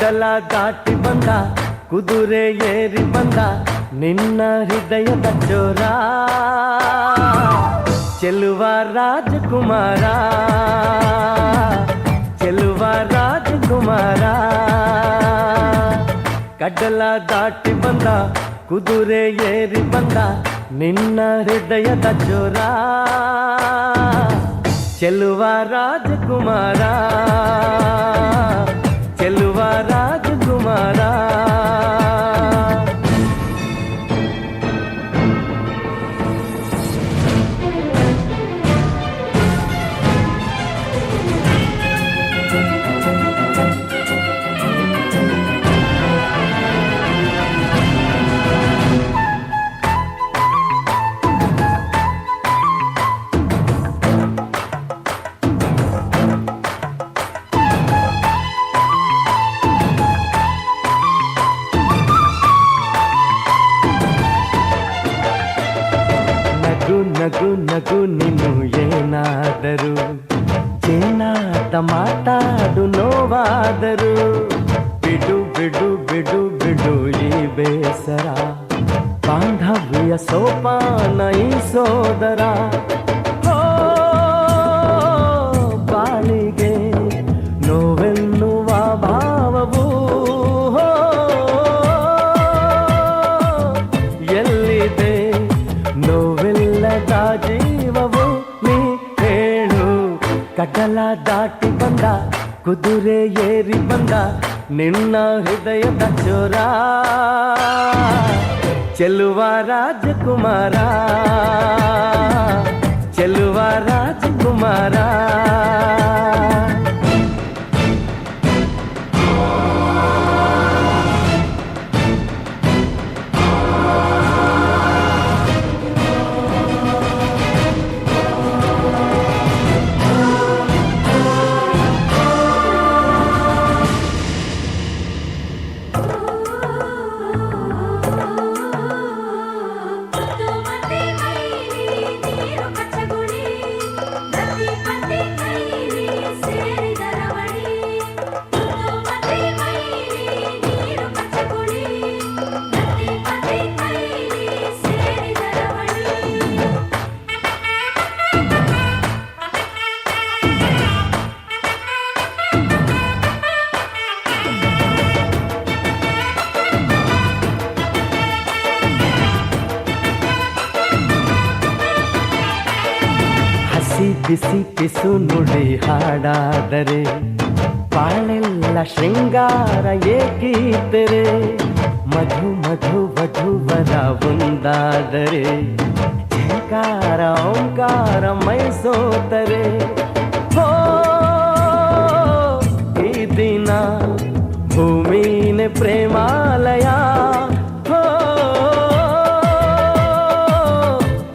ಗಡ್ಡಲ ದಾಟಿ ಬಂದ ಕುದುರೆ ಏರಿ ಬಂದ ನಿನ್ನ ಹೃದಯದ ಚೋರ ಚೆಲುವ ರಾಜಕುಮಾರ ಚೆಲುವ ರಾಜಕುಮಾರ ಗಡ್ಡಲ ದಾಟಿ ಬಂದ ಕುದುರೆ ಏರಿ ಬಂದ ನಿನ್ನ ಹೃದಯದ ಚೋರ ಚೆಲುವ ರಾಜಕುಮಾರ ಚೆಲುವ ರಾಜಕುಮಾರ ನಗು ನಗು ನೀನು ಏನಾದರೂ ಚೇನಾಟ ಮಾತಾಡು ನೋವಾದರು ಬಿಡು ಬಿಡು ಬಿಡು ಬಿಡು ಈ ಬೇಸರ ಬಾಂಧವ್ಯ ಸೋಪಾನ ಈ ಸೋದರ ಬಾಳಿಗೆ ನೋವೆನ್ನುವ ಭಾವವು ಎಲ್ಲಿದೆ ನೋವೆಲ್ಲದ ಜೀವವು ನೀ ಹೇಳು ಕಡಲ ದಾಟಿ ಬಂದ ಕುದುರೆ ಏರಿ ಬಂದ ನಿನ್ನ ಹೃದಯದ ಚೋರ ಚೆಲುವ ರಾಜಕುಮಾರ ಚೆಲುವ ರಾಜಕುಮಾರ ಬಿಸಿ ಪಿಸು ನುಡಿ ಹಾಡಾದರೆ ಬಾಳೆಲ್ಲ ಶೃಂಗಾರ ಏಕೀತರೆ ಮಧು ಮಧು ವಧುವರ ಒಂದಾದರೆ ಝಂಕಾರ ಓಂಕಾರ ಮೈಸೋತರೆ ಈ ದಿನ ಭೂಮಿನೇ ಪ್ರೇಮಾಲಯ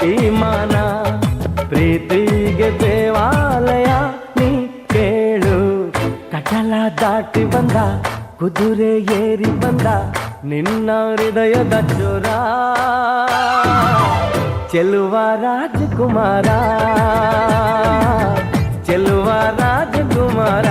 ಈ ಮಾನ ಪ್ರೀತಿಗೆ ದೇವಾಲಯ ನೀ ಕೇಳು ಕಡಲ ದಾಟಿ ಬಂದ ಕುದುರೆ ಏರಿ ಬಂದ ನಿನ್ನ ಹೃದಯದ ಚೋರ ಚೆಲುವ ರಾಜಕುಮಾರ ಚೆಲುವ ರಾಜಕುಮಾರ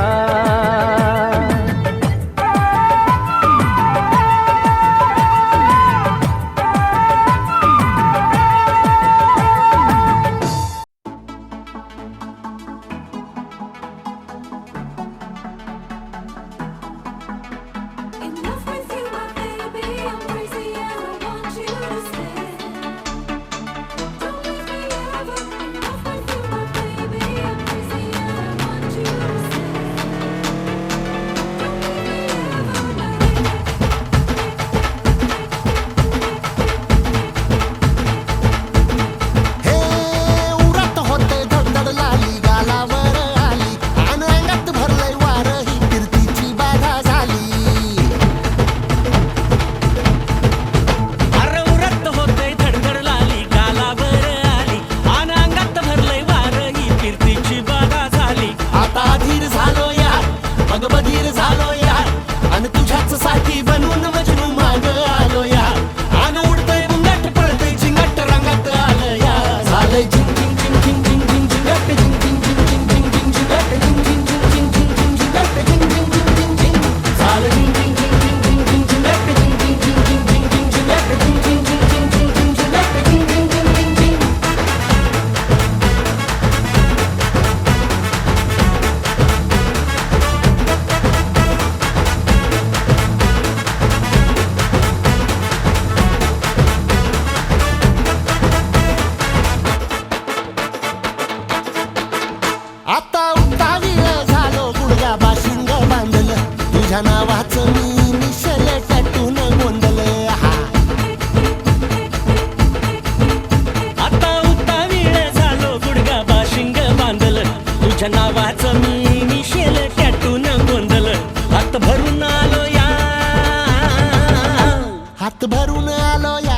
हात भरून आलो या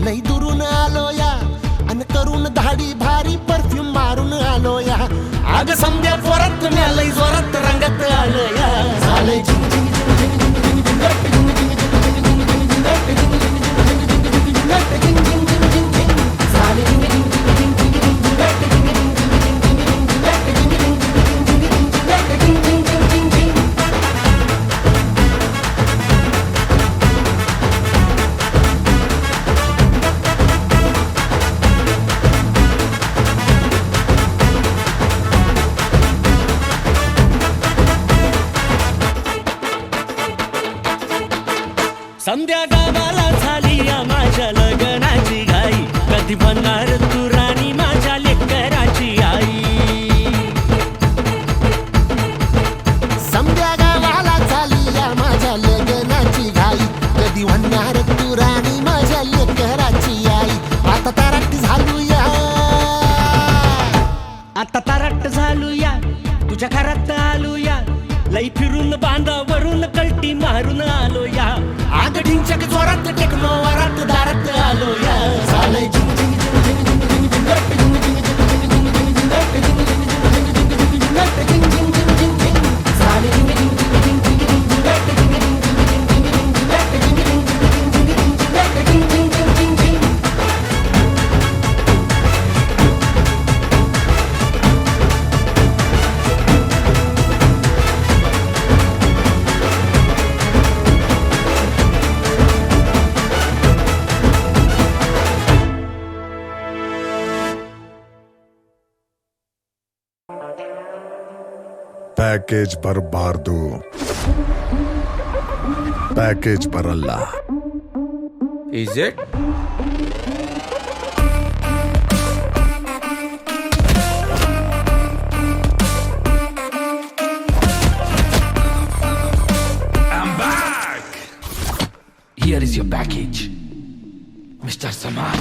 लई दुरून आलो या आणि करून धाडी भारी परफ्यूम मारून आलो या आग समद्या जोरात लई जोरात रंगात आलो या झाले झिंग झिंग झिंग झिंग झिंग झिंग झिंग संध्या गावाला झाली या माझ्या लग्नाची घाई कधी बनणार तू राणी माझ्या लेकराची आई समद्या गावाला झाली या माझ्या लग्नाची घाई कधी म्हणणार तू राणी माझ्या लेकराची आई आता ताराट झालूया आता ताराट झालूया तुझ्या घरात आलूया लई फिरून बांधावरून कल्टी मारून आलो या आग ढिंचक जोरात टेक्नो वरात दारात आलो या झालंय झिंग झिंग झिंग झिंग झिंग झिंग झिंग झिंग झिंग ಪ್ಯಾಕೇಜ್ ಬರಬಾರ್ದು ಪ್ಯಾಕೇಜ್ ಬರಲ್ಲ Is it? I'm back! Here is your package. Mr. Samar,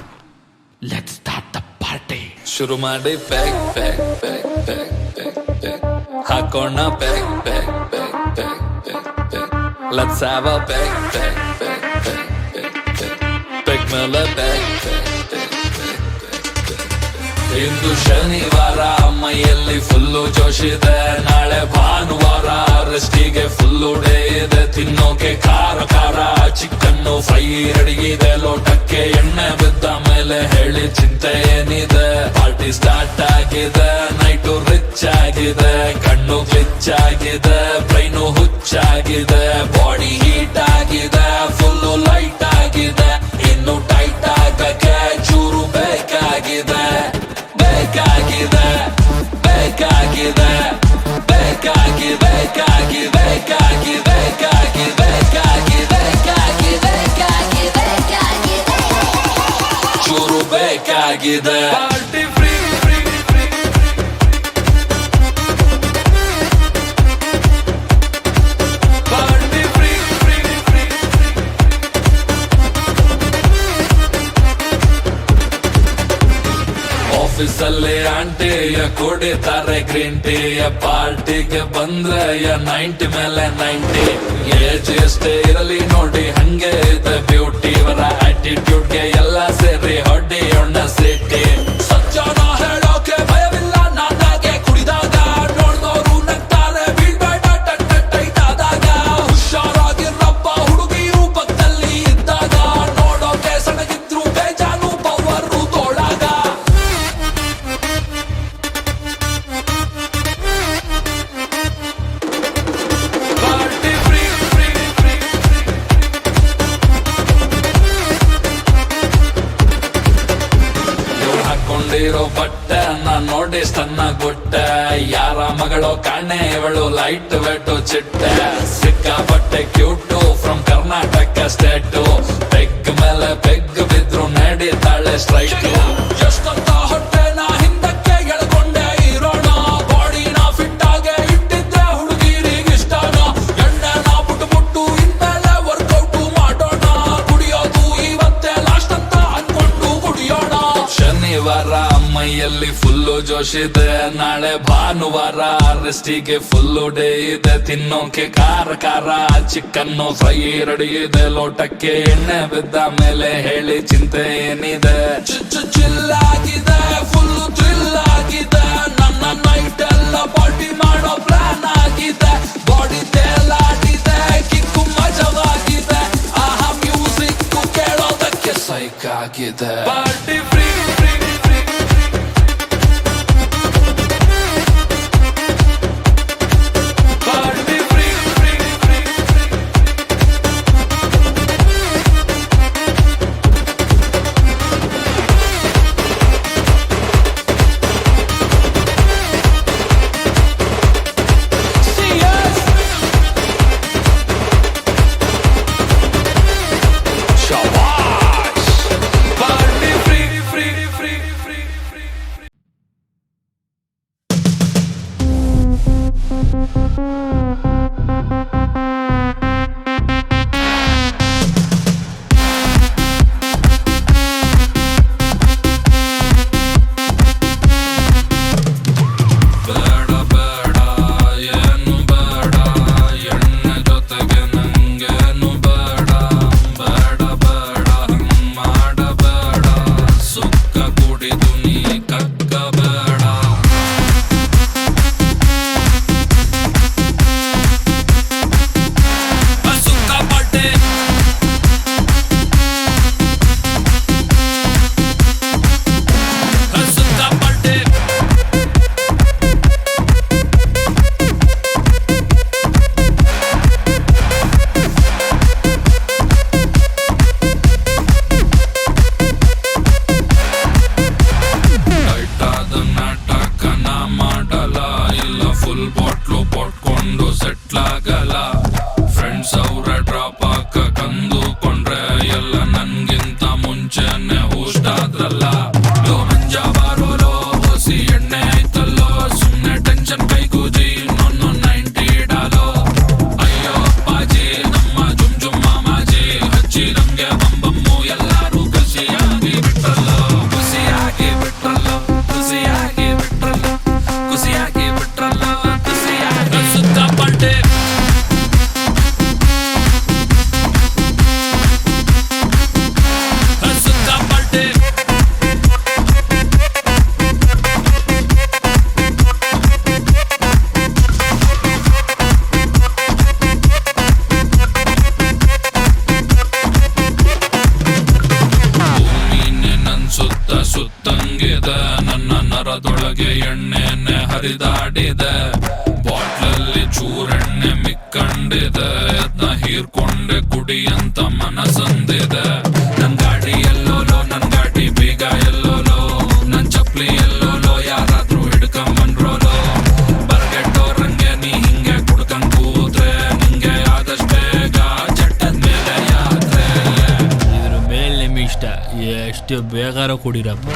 let's start the party. ಶುರು ಮಾಡಿ pack pack pack pack pack pack ಹಾಕೋಣ pack pack pack pack pack pack let's have a pack pack pack pack pack pack pack ಮೇಲೆ pack pack pack pack pack ಇಂದು ಶನಿವಾರ ಮೈಯಲ್ಲಿ full ಜೋಶಿದೆ ನಾಳೆ ಭಾನುವಾರ ರೆಸ್ಟಿಗೆ full day ಇದೆ ತಿನ್ನೋಕೆ ಖಾರ ಖಾರ ಚಿಕನ್ನು ಫ್ರೈ ರೆಡಿಗಿದೆ ಲೋಟಕ್ಕೆ ಎಣ್ಣೆ ಬಿದ್ದ ಮೇಲೆ ಹೇಳಿ ಚಿಂತೆ ಏನಿದೆ ಪಾರ್ಟಿ ಸ್ಟಾರ್ಟ್ ಆಗಿದೆ ನೈಟು ರಿಚ್ ಆಗಿದೆ ಕಣ್ಣು ಗ್ಲಿಚ್ ಆಗಿದೆ ಬ್ರೈನು ಹುಚ್ಚಾಗಿದೆ ಬಾಡಿ ಹೀಟ್ ಆಗಿದೆ ಫುಲ್ಲು ಲೈಟ್ ಆಗಿದೆ ಇನ್ನು ಟೈಟ್ ಆಗಕ್ಕೆ ಚೂರು ಬೇಕಾಗಿದೆ ಬೇಕಾಗಿದೆ ಬೇಕಾಗಿದೆ ಬೇಕಾಗಿ ಬೇಕಾಗಿ ಬೇಕಾಗಿ ಬೇಕಾಗಿ ಬೇಕಾಗಿ ಬೇಕಾಗಿ ಬೇಕಾಗಿ ಬೇಕಾಗಿ ಚೂರು ಬೇಕಾಗಿದೆ party free free free party free free free ಆಫೀಸಲ್ಲಿ ಆಂಟಿಯ ಕುಡಿತಾರೆ ಗ್ರೀನ್ ಟೀಯ ಪಾರ್ಟಿಗೆ ಬಂದ್ರೆ 90 ಮೇಲೆ 90 ಏಜ್ ಎಷ್ಟೇ ಇರಲಿ ನೋಡಿ ಹಂಗೆ ಇದೆ ಬ್ಯೂಟಿ ಇವರ ಆಟಿಟ್ಯೂಡ್ಗೆ ಎಲ್ಲ ಸೇರಿ ಹೊಡೆಯೋಣ ಸಿಟಿ ಸಜ್ಜನ ಹೇಳೋಕೆ ಭಯವಿಲ್ಲ ನಾನಾಗೆ ಕುಡಿದಾಗ ನೋಡ್ದೋರು ನಗ್ತಾರೆ ಬೀಳ್ಬೇಡ ಟೈಟ್ ಆದಾಗ ಹುಷಾರಾಗಿರಪ್ಪ ಹುಡುಗಿ ರೂಪದಲ್ಲಿ ಇದ್ದಾಗ ನೋಡೋಕೆ ಸಣಗಿದ್ರು ಬೇಜಾನು ಪವರು ತೋಳಾಗ ಪಾರ್ಟಿ ಫ್ರೀ ಫ್ರೀ ಫ್ರೀ ಇವ್ರು ಹಾಕೊಂಡಿರೋ ಬಟ್ಟೆ ನಾನ್ ನೋಡಿ ಸ್ಟನ್ನ ಗುಟ್ಟೆ ಯಾರ ಮಗಳು ಕಾಣೆ ಇವಳು ಲೈಟ್ ವೆಟ್ಟು ಚಿಟ್ಟೆ ಸಿಕ್ಕಾಪಟ್ಟೆ cute from Karnataka state peg ಮೇಲೆ ಪೆಗ್ ಬಿದ್ರು ನಡೀತಾಳೆ ಸ್ಟ್ರೈಟ್ ಎಷ್ಟಂತ ಹೊಟ್ಟೆನ ಹಿಂದಕ್ಕೆ ಎಳ್ಕೊಂಡೆ ಇರೋಣ ಬಾಡಿನ ಫಿಟ್ ಆಗೆ ಇಟ್ಟಿದ್ರೆ ಹುಡುಗಿರಿಗೆ ಇಷ್ಟನ ಎಣ್ಣೆನ ಬಿಟ್ಟು ಇನ್ಮೇಲೆ ವರ್ಕೌಟ್ ಮಾಡೋಣ ಕುಡಿಯೋದು ಇವತ್ತೇ ಲಾಸ್ಟ್ ಅಂತ ಅನ್ಕೊಂಡು ಕುಡಿಯೋಣ ಶನಿವಾರ ಮೈಯಲ್ಲಿ ಫುಲ್ಲು ಜೋಶ್ ಜೋಶ್ ಇದೆ, ನಾಳೆ ಭಾನುವಾರ ರೆಸ್ಟಿಗೆ ಫುಲ್ಲು ಡೇ ಇದೆ. ತಿನ್ನೋಕೆ ಖಾರ ಖಾರ ಚಿಕನ್ನು ಫ್ರೈ ರೆಡಿ ಇದೆ. ಲೋಟಕ್ಕೆ ಎಣ್ಣೆ ಬಿದ್ದ ಮೇಲೆ ಹೇಳಿ ಚಿಂತೆ ಏನಿದೆ. ಚಿಲ್ಲಾಗಿದೆ, ಫುಲ್ಲು ಥ್ರಿಲ್ ಆಗಿದೆ. ನನ್ನ ನೈಟ್ ಎಲ್ಲ ಪಾರ್ಟಿ ಮಾಡೋ ಪ್ಲಾನ್ ಆಗಿದೆ. ಬಾಡಿ ತೇಲಾಗಿದೆ, ಕಿಕ್ಕು ಮಜವಾಗಿದೆ. ಆಹಾ ಮ್ಯೂಸಿಕ್ ಕೇಳೋದಕ್ಕೆ ಸೈಕ್ ಆಗಿದೆ. ಪಾರ್ಟಿ ಫ್ರೀ ಸುತ್ತಂಗಿದೆ. ನನ್ನ ನರದೊಳಗೆ ಎಣ್ಣೆನೆ ಹರಿದಾಡಿದೆ. ಬಾಟ್ಲಲ್ಲಿ ಚೂರೆಣ್ಣೆ ಮಿಕ್ಕಂಡಿದೆ. ಅದನ್ನ ಹೀರ್ಕೊಂಡೆ ಕುಡಿ ಅಂತ ಮನಸಂದಿದೆ. ನನ್ ಗಾಡಿ ಎಲ್ಲೋಲೋ, ನನ್ ಗಾಡಿ ಬೀಗ ಎಲ್ಲೋಲೋ, ನನ್ ಚಪ್ಲಿ ಎಲ್ಲೋಲೋ, ಯಾರಾದ್ರೂ ಹಿಡ್ಕೊಂಬಂದ್ರೋಲೋ. ಬರ್ಗೆಟ್ಟೋರಂಗೆ ನೀ ಹಿಂಗೆ ಕುಡ್ಕೊಂಡ್ ಕೂತ್ರೆ ನಿಂಗೆ ಆದಷ್ಟು ಬೇಗ ಚಟ್ಟದ ಮೇಲೆ ಯಾತ್ರೆ. ಇದ್ರ ಮೇಲೆ ನಿಮ್ಗೆ ಇಷ್ಟ, ಎಷ್ಟು ಬೇಗಾರ ಕುಡಿರಪ್ಪ.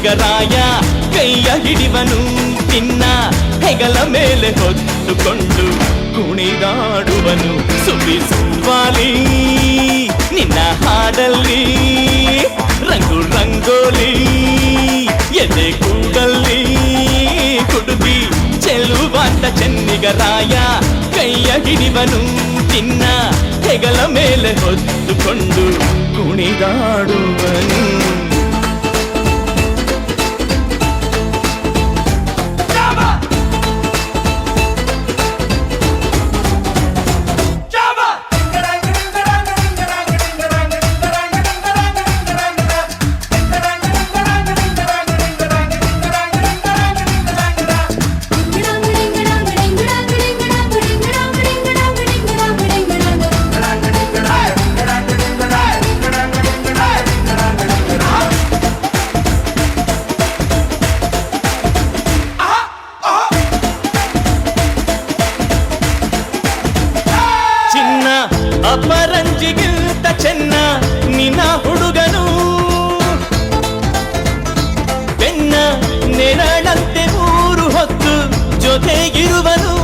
ಚೆನ್ನಿಗರಾಯ ಕೈಯ ಹಿಡಿವನು ನಿನ್ನ ಹೆಗಲ ಮೇಲೆ ಹೊತ್ತುಕೊಂಡು ಕುಣಿದಾಡುವನು ಸುವಾಲಿ ನಿನ್ನ ಹಾಡಲ್ಲಿ ರಂಗು ರಂಗೋಲಿ ಎದೆ ಕೂಡಲ್ಲಿ ಹುಡುಗಿ ಚೆಲುವಾಂತ ಚೆನ್ನಿಗರಾಯ ಕೈಯ ಹಿಡಿವನು ನಿನ್ನ ಹೆಗಲ ಮೇಲೆ ಹೊತ್ತುಕೊಂಡು ಕುಣಿದಾಡುವನು ಅಪರಂಜಿಗಿಂತ ಚೆನ್ನ ನಿನ್ನ ಹುಡುಗನು ಬೆನ್ನ ನೆರಳಂತೆ ಮೂರು ಹೊತ್ತು ಜೊತೆಗಿರುವನು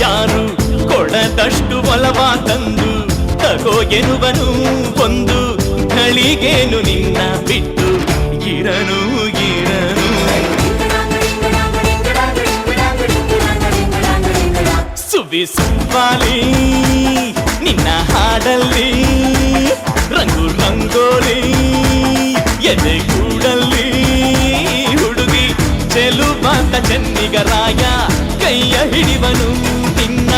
ಯಾರು ಕೊಡದಷ್ಟು ಒಲವ ತಂದು ತಗೋ ಎನ್ನುವನು ಒಂದು ಘಳಿಗೇನು ನಿನ್ನ ಬಿಟ್ಟು ಇರನು ಇರನು ಸುವಾಲಿ ನಿನ್ನ ಹಾಡಲ್ಲಿ ರಂಗು ರಂಗೋಲಿ ಎದೆ ಕೂಡಲ್ಲಿ ಹುಡುಗಿ ಚೆಲುವಾಂತ ಚೆನ್ನಿಗರಾಯ ಕೈಯ ಹಿಡಿವನು ನಿನ್ನ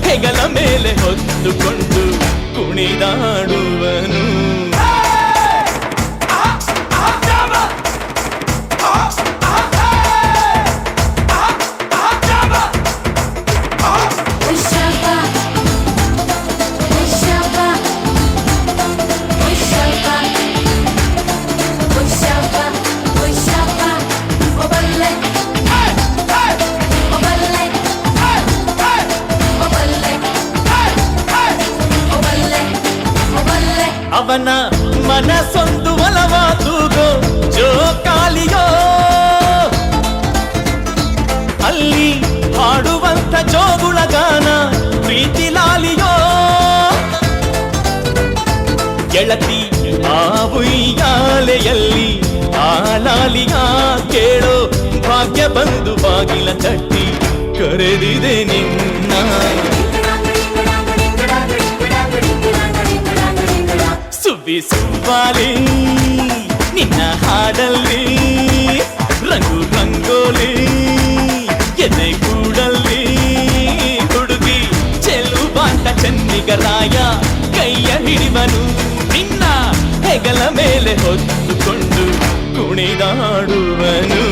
ಹೆಗಲ ಮೇಲೆ ಹೊತ್ತುಕೊಂಡು ಕುಣಿದಾಡುವನು ಅವನ ಮನಸೊಂದು ಒಲವ ತೂಗೋ ಜೋಕಾಲಿಯೋ ಅಲ್ಲಿ ಹಾಡುವಂತ ಜೋಗುಳ ಗಾನ ಪ್ರೀತಿ ಲಾಲಿಯೋ ಗೆಳತಿ ಆ ಉಯ್ಯಾಲೆಯಲ್ಲಿ ಆ ಲಾಲಿಯ ಕೇಳೋ ಭಾಗ್ಯ ಬಂದು ಬಾಗಿಲ ತಟ್ಟಿ ಕರೆದಿದೆ ನಿನ್ನ ಸುವಾಲಿ ನಿನ್ನ ಹಾಡಲ್ಲಿ ರಂಗು ರಂಗೋಲಿ ಎದೆ ಕೂಡಲ್ಲಿ ಹುಡುಗಿ ಚೆಲುವಾಂತ ಚೆನ್ನಿಗರಾಯ ಕೈಯ ಹಿಡಿವನು ನಿನ್ನ ಹೆಗಲ ಮೇಲೆ ಹೊತ್ತುಕೊಂಡು ಕುಣಿದಾಡುವನು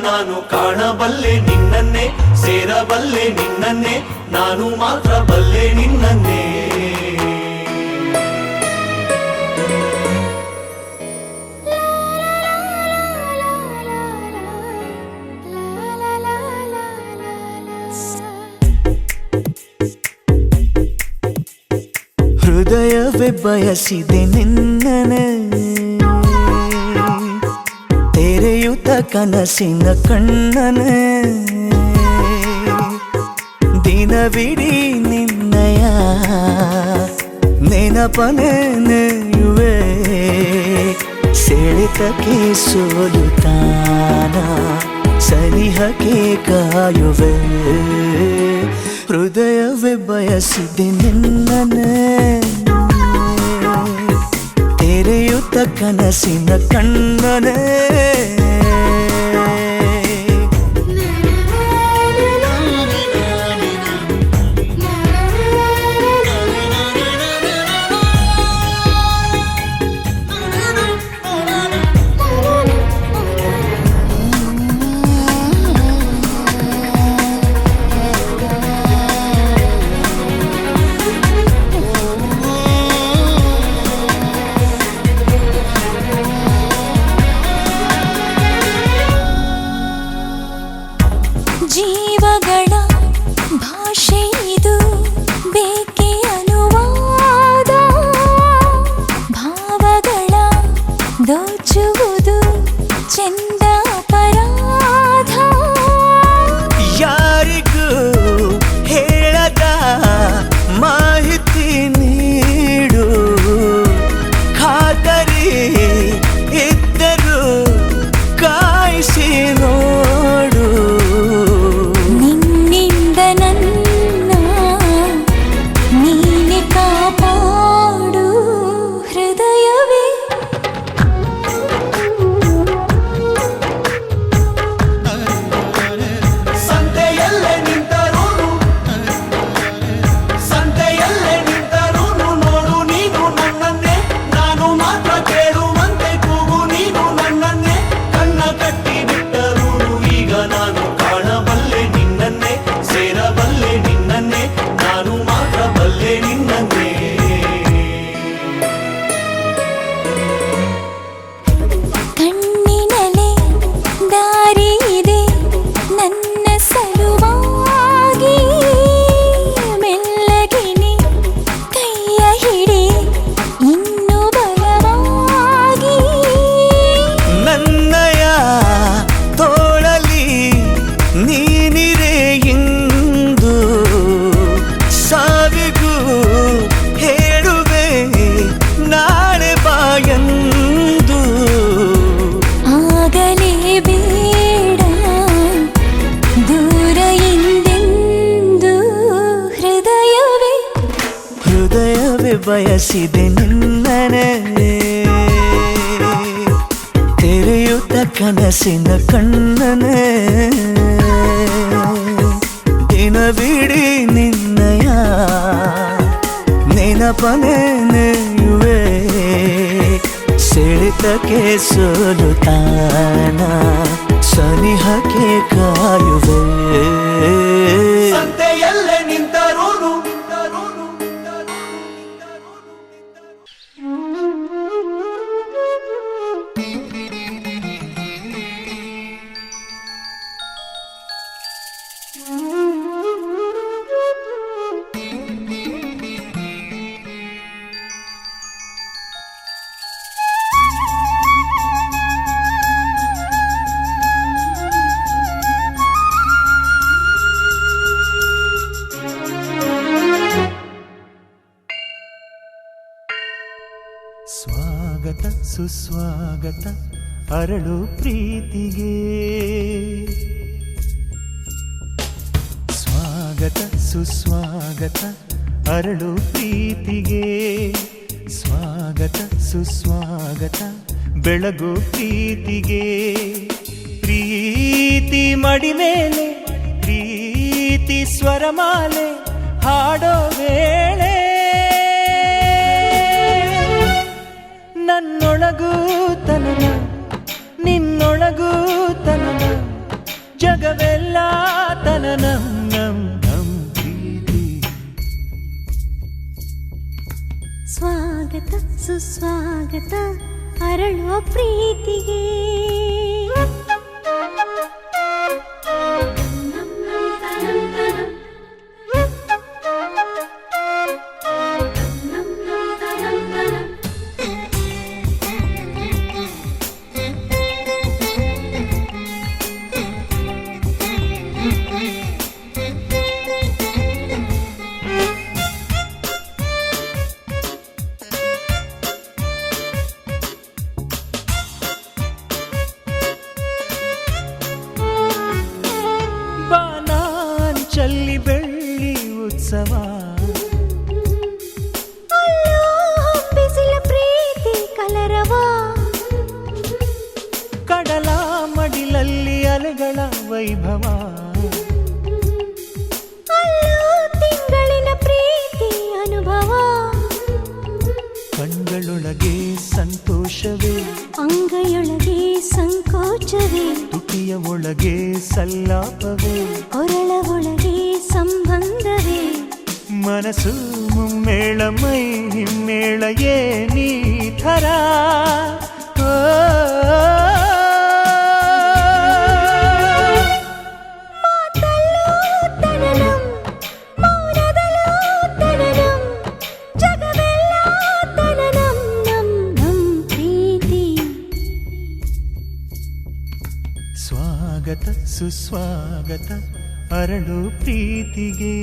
ನಾನು ಕಾಣಬಲ್ಲೆ ನಿನ್ನನ್ನೇ, ಸೇರಬಲ್ಲೆ ನಿನ್ನನ್ನೇ, ನಾನು ಮಾತ್ರ ಬಲ್ಲೆ ನಿನ್ನನ್ನೇ. ಹೃದಯವೇ ಬಯಸಿದೆ ನಿನ್ನನೆ, ತೆರೆಯುತ್ತ ಕನಸಿನ ಕಣ್ಣನೆ, ದಿನವಿಡೀ ನಿನ್ನಯ ನೆನಪನೆ ನೆಯುವೆ, ಸೆಳೆತಕ್ಕೆ ಸೋಲುತ್ತಾನ ಸನಿಹಕ್ಕೆ ಕಾಯುವೆ. ಹೃದಯವೇ ಬಯಸಿದೆ ನಿನ್ನನೆ, ತೆರೆಯುತ್ತ ಕನಸಿನ ಕಣ್ಣನೆ, ಜೀವಗಳ ಭಾಷೆ ಇದು ಬೇಕೆ ಅನುವಾದ, ಭಾವಗಳ ದೋಚುವುದು ಚೆಂದ ಅಪರಾಧ. ಯಾರಿಗೂ ಹೇಳದ ಮಾಹಿತಿ ನೀಡು, ಖಾತರಿ ಇದ್ದರೂ ಕಾಯಿಸಿ ನೋಡು. ನಿನ್ನಿಂದ ನನ್ನ ನೀನೆ ಕಾಪಾಡು ಹೃದಯವೇ. ಸಂತೆಯಲ್ಲೇ ನಿಂತರೂನು, ಸಂತೆಯಲ್ಲೇ ನಿಂತರೂನು ನೋಡು ನೀನು ನನ್ನನ್ನೇ, ನಾನು ಮಾತ್ರ ಕೇಳುವಂತೆ ಕೂಗು ನೀನು ನನ್ನನ್ನೇ. ಕಣ್ಣ ಕಟ್ಟಿ ಬಿಟ್ಟರೂನು ಈಗ ನಾನು ಕಾಣಬಲ್ಲೆ ನಿನ್ನನ್ನೇ, ಸೇರಬಲ್ಲೆ ನಿನ್ನನ್ನೇ, ನಾನು ಮಾತ್ರ ಬಲ್ಲೆ ನಿನ್ನನ್ನೇ. ಕಣ್ಣಿನಲೆ ದಾರಿ ಇದೆ ನನ್ನ ಸಲುವಾಗಿ, ಮೆಲ್ಲಗಿನಿ ಕೈಯ ಹಿಡಿ ಇನ್ನು ಬಲವಾಗಿ. ನನ್ನಯ ತೋಳಲಿ ನೀನಿರೆ ಇಂದು, ಸಾವಿಗೂ ಹೇಳುವೆ ನಾಳೆ ಬಾಯಂದು. ಆಗಲೇ ಬೇಡ ದೂರ ಎಂದೆಂದು ಹೃದಯವೇ. ಹೃದಯವೇ ಬಯಸಿದೆ ನಿನ್ನನೆ, ತೆರೆಯುತ್ತ ಕನಸಿನ ಕಣ್ಣನೆ, ದಿನವಿಡೀ ನಿನ್ನಯ ನೆನಪನೆ ನೆಯುವೆ, ಸೆಳೆತಕ್ಕೆ ಸೋಲುತ್ತಾನ ಸನಿಹಕ್ಕೆ ಕಾಯುವೆ. ಸಂತೆಯಲ್ಲೇ ನಿಂತರೂನು, ಸ್ವಾಗತ ಸುಸ್ವಾಗತ ಅರಳು ಪ್ರೀತಿಗೆ, ಸ್ವಾಗತ ಸುಸ್ವಾಗತ ಅರಳು ಪ್ರೀತಿಗೆ, ಸ್ವಾಗತ ಸುಸ್ವಾಗತ ಬೆಳಗು ಪ್ರೀತಿಗೆ. ಪ್ರೀತಿ ಮಡಿ ಮೇಲೆ ಪ್ರೀತಿ ಸ್ವರಮಾಲೆ ಹಾಡೋ ವೇಳೆ, ನನ್ನೊಳಗೂ ತನನ ನಿನ್ನೊಳಗೂ ತನನ ಜಗವೆಲ್ಲ ತನನಂ ನಂ ನಂ ಪ್ರೀತಿ. ಸ್ವಾಗತ ಸುಸ್ವಾಗತ ಅರಳುವ ಪ್ರೀತಿಗೆ. ಬಾನಾಂಚಲ್ಲಿ ಬೆಳ್ಳಿ ಉತ್ಸವ, ಅಲ್ಲೋ ಬಿಸಿಲ ಪ್ರೀತಿ ಕಲರವ, ಕಡಲ ಮಡಿಲಲ್ಲಿ ಅಲೆಗಳ ವೈಭವ, ಅಲ್ಲೋ ತಿಂಗಳಿನ ಪ್ರೀತಿ ಅನುಭವ, ಕಣ್ಗಳೊಳಗೆ ಸಂತೋಷವೇ, ಅಂಗೈಯೊಳಗೆ ಸಂಕೋಚವೇ, ತುಟಿಯ ಒಳಗೆ ಸಲ್ಲಾಪವೇ, ಕೊರಳ ಒಳಗೆ ಸಂಬಂಧವೇ, ಮನಸ್ಸು ಮುಮ್ಮೇಳ ಮೈ ಹಿಮ್ಮೇಳ ಏನಿ ಥರ. ಓ, ಮಾತಲ್ಲೂ ತನನಂ, ಮೌನದಲ್ಲೂ ತನನಂ, ಜಗವೆಲ್ಲ ತನನಂ ನಂ ನಂ ಪ್ರೀತಿ. ಸ್ವಾಗತ ಸುಸ್ವಾಗತ ಅರಳು ಪ್ರೀತಿಗೆ.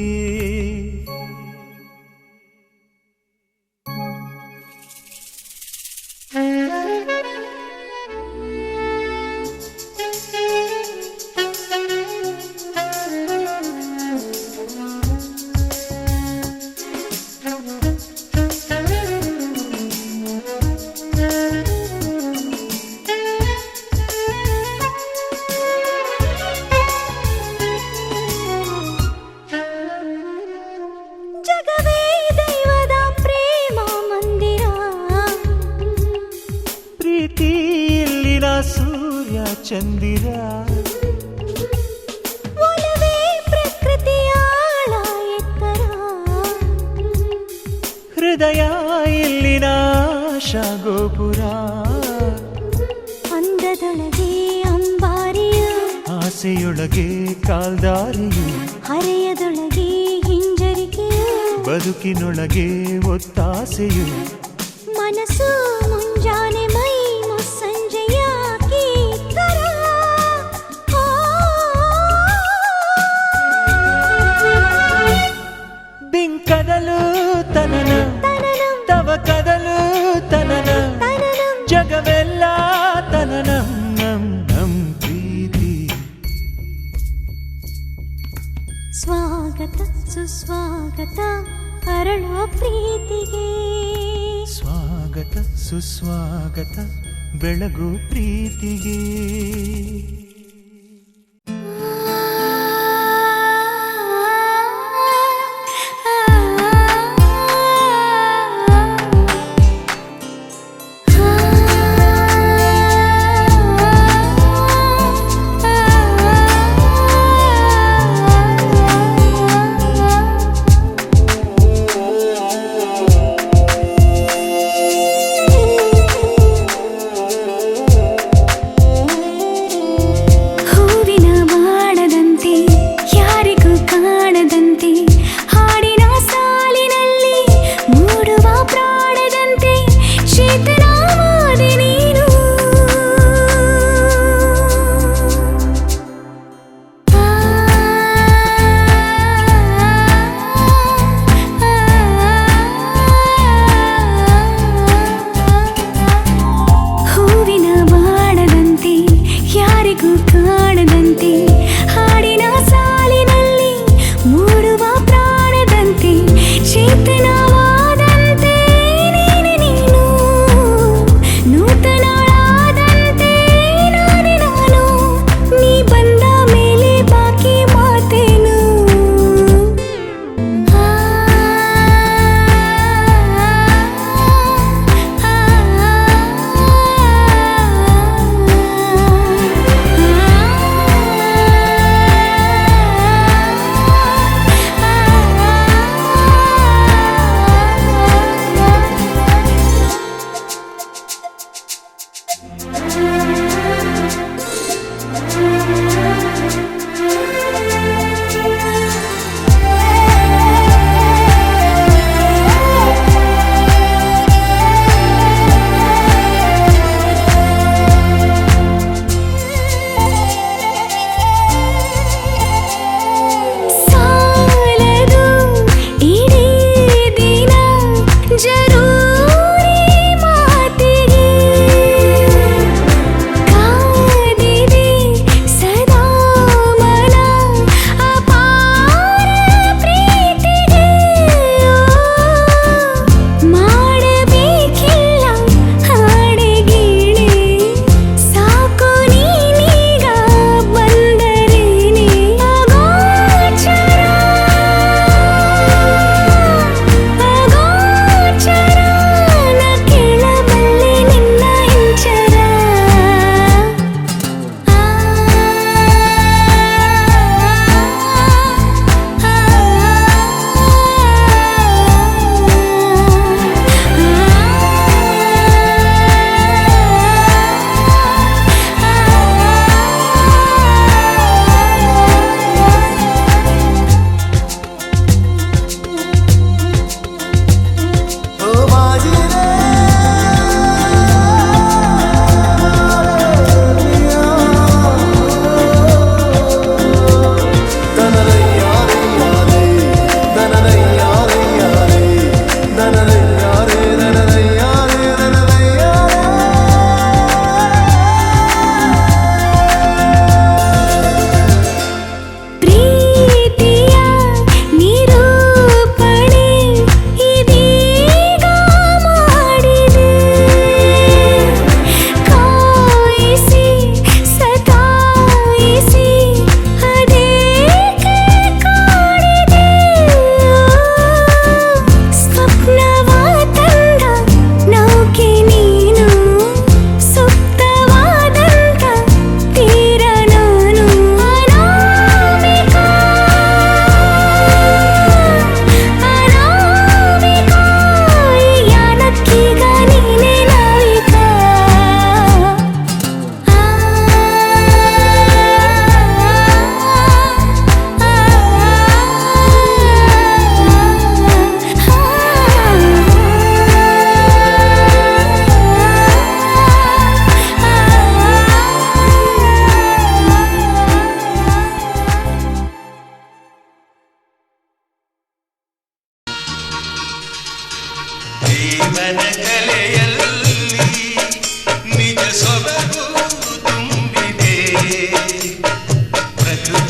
ಜಗವೇ ದೈವದ ಪ್ರೇಮ ಮಂದಿರ, ಪ್ರೀತಿ ಇಲ್ಲಿನ ಸೂರ್ಯ ಚಂದಿರ, ಒಲವೇ ಪ್ರಕೃತಿಯ ಆಳ ಎತ್ತರ, ಹೃದಯ ಇಲ್ಲಿನ ಆಶಾ ಗೋಪುರ, ಅಂದದೊಳಗೆ ಅಂಬಾರಿಯು, ಆಸೆಯೊಳಗೆ ಕಾಲ್ದಾರಿಯು, ಹರೆಯದೊಳಗೆ ಹಿಂಜರಿಕೆಯು, ಬದುಕಿನೊಳಗೆ ಒತ್ತಾಸೆಯು, ಮನಸ್ಸು ಮುಂಜಾನೆ ಮೈ ಮುಸ್ಸಂಜೆಯ ಕೀಕರ. ಆ, ಬಿಂಕದಲು ತನನ ತನನಂ ತವ ಕದಲು ತನನ, ತನನಂ ಜಗವೆಲ್ಲ ತನನಂ ನಂ ನಂ ಪ್ರೀತಿ. ಸ್ವಾಗತ ಸುಸ್ವಾಗತ ಅರಳುವ ಪ್ರೀತಿಗೆ. ಸ್ವಾಗತ ಸುಸ್ವಾಗತ ಬೆಳಗು ಪ್ರೀತಿಗೆ.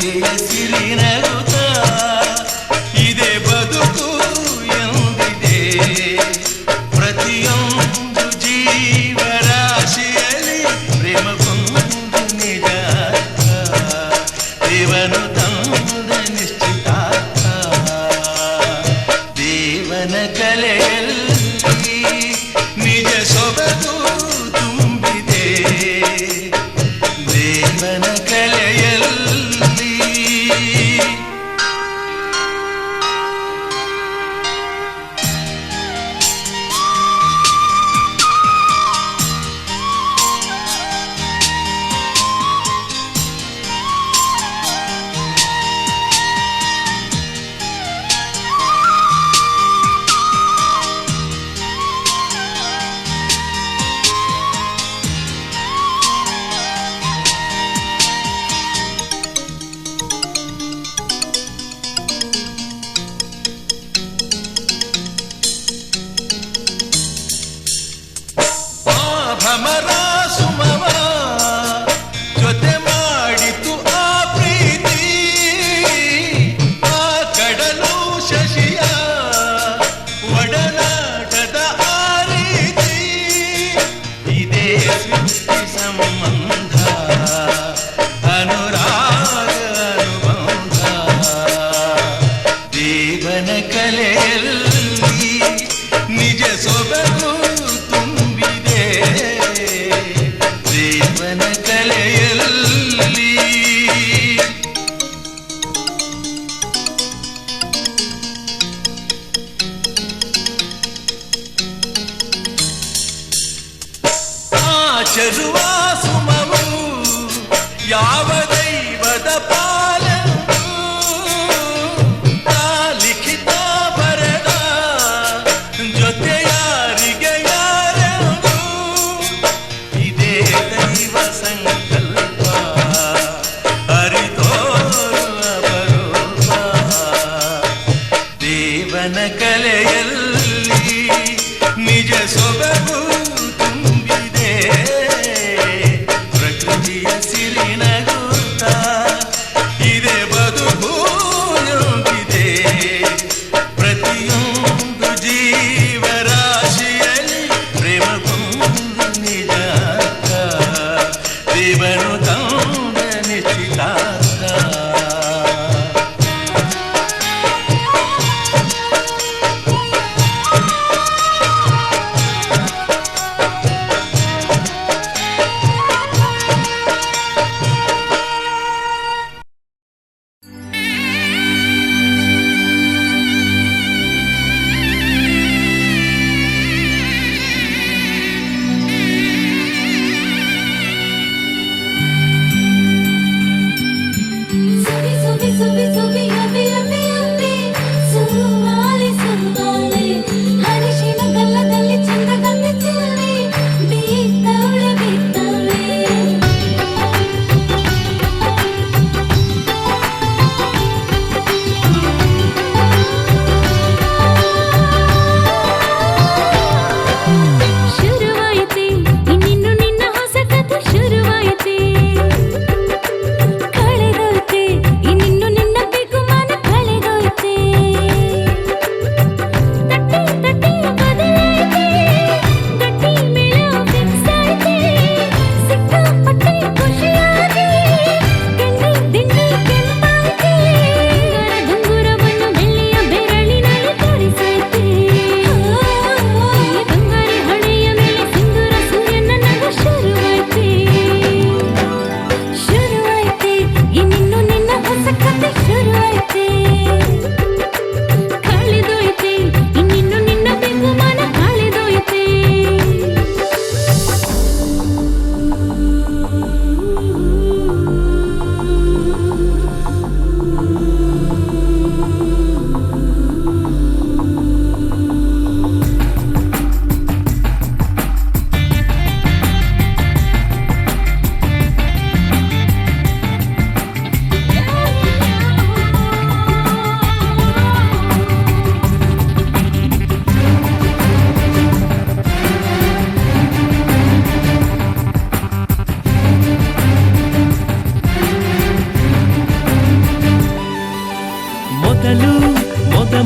ಎದೆಯ ಸಿರಿ ನಗುತ್ತ ಇದೇ ಬದುಕು ಎಂದಿದೆ ಪ್ರತಿಯೊಂದು ಜೀವರಾಶಿಯಲ್ಲಿ ಪ್ರೇಮಗೊಂದು ನಿಜ ದೇವನು ತಂದ ನಿಶ್ಚಿತಾರ್ಥ ದೇವನ ಕಲೆಯಲ್ಲಿ ನಿಜ ಸೊಬಗು ತುಂಬಿದೆ ದೇವನ ಕಲೆಯಲ್ಲಿ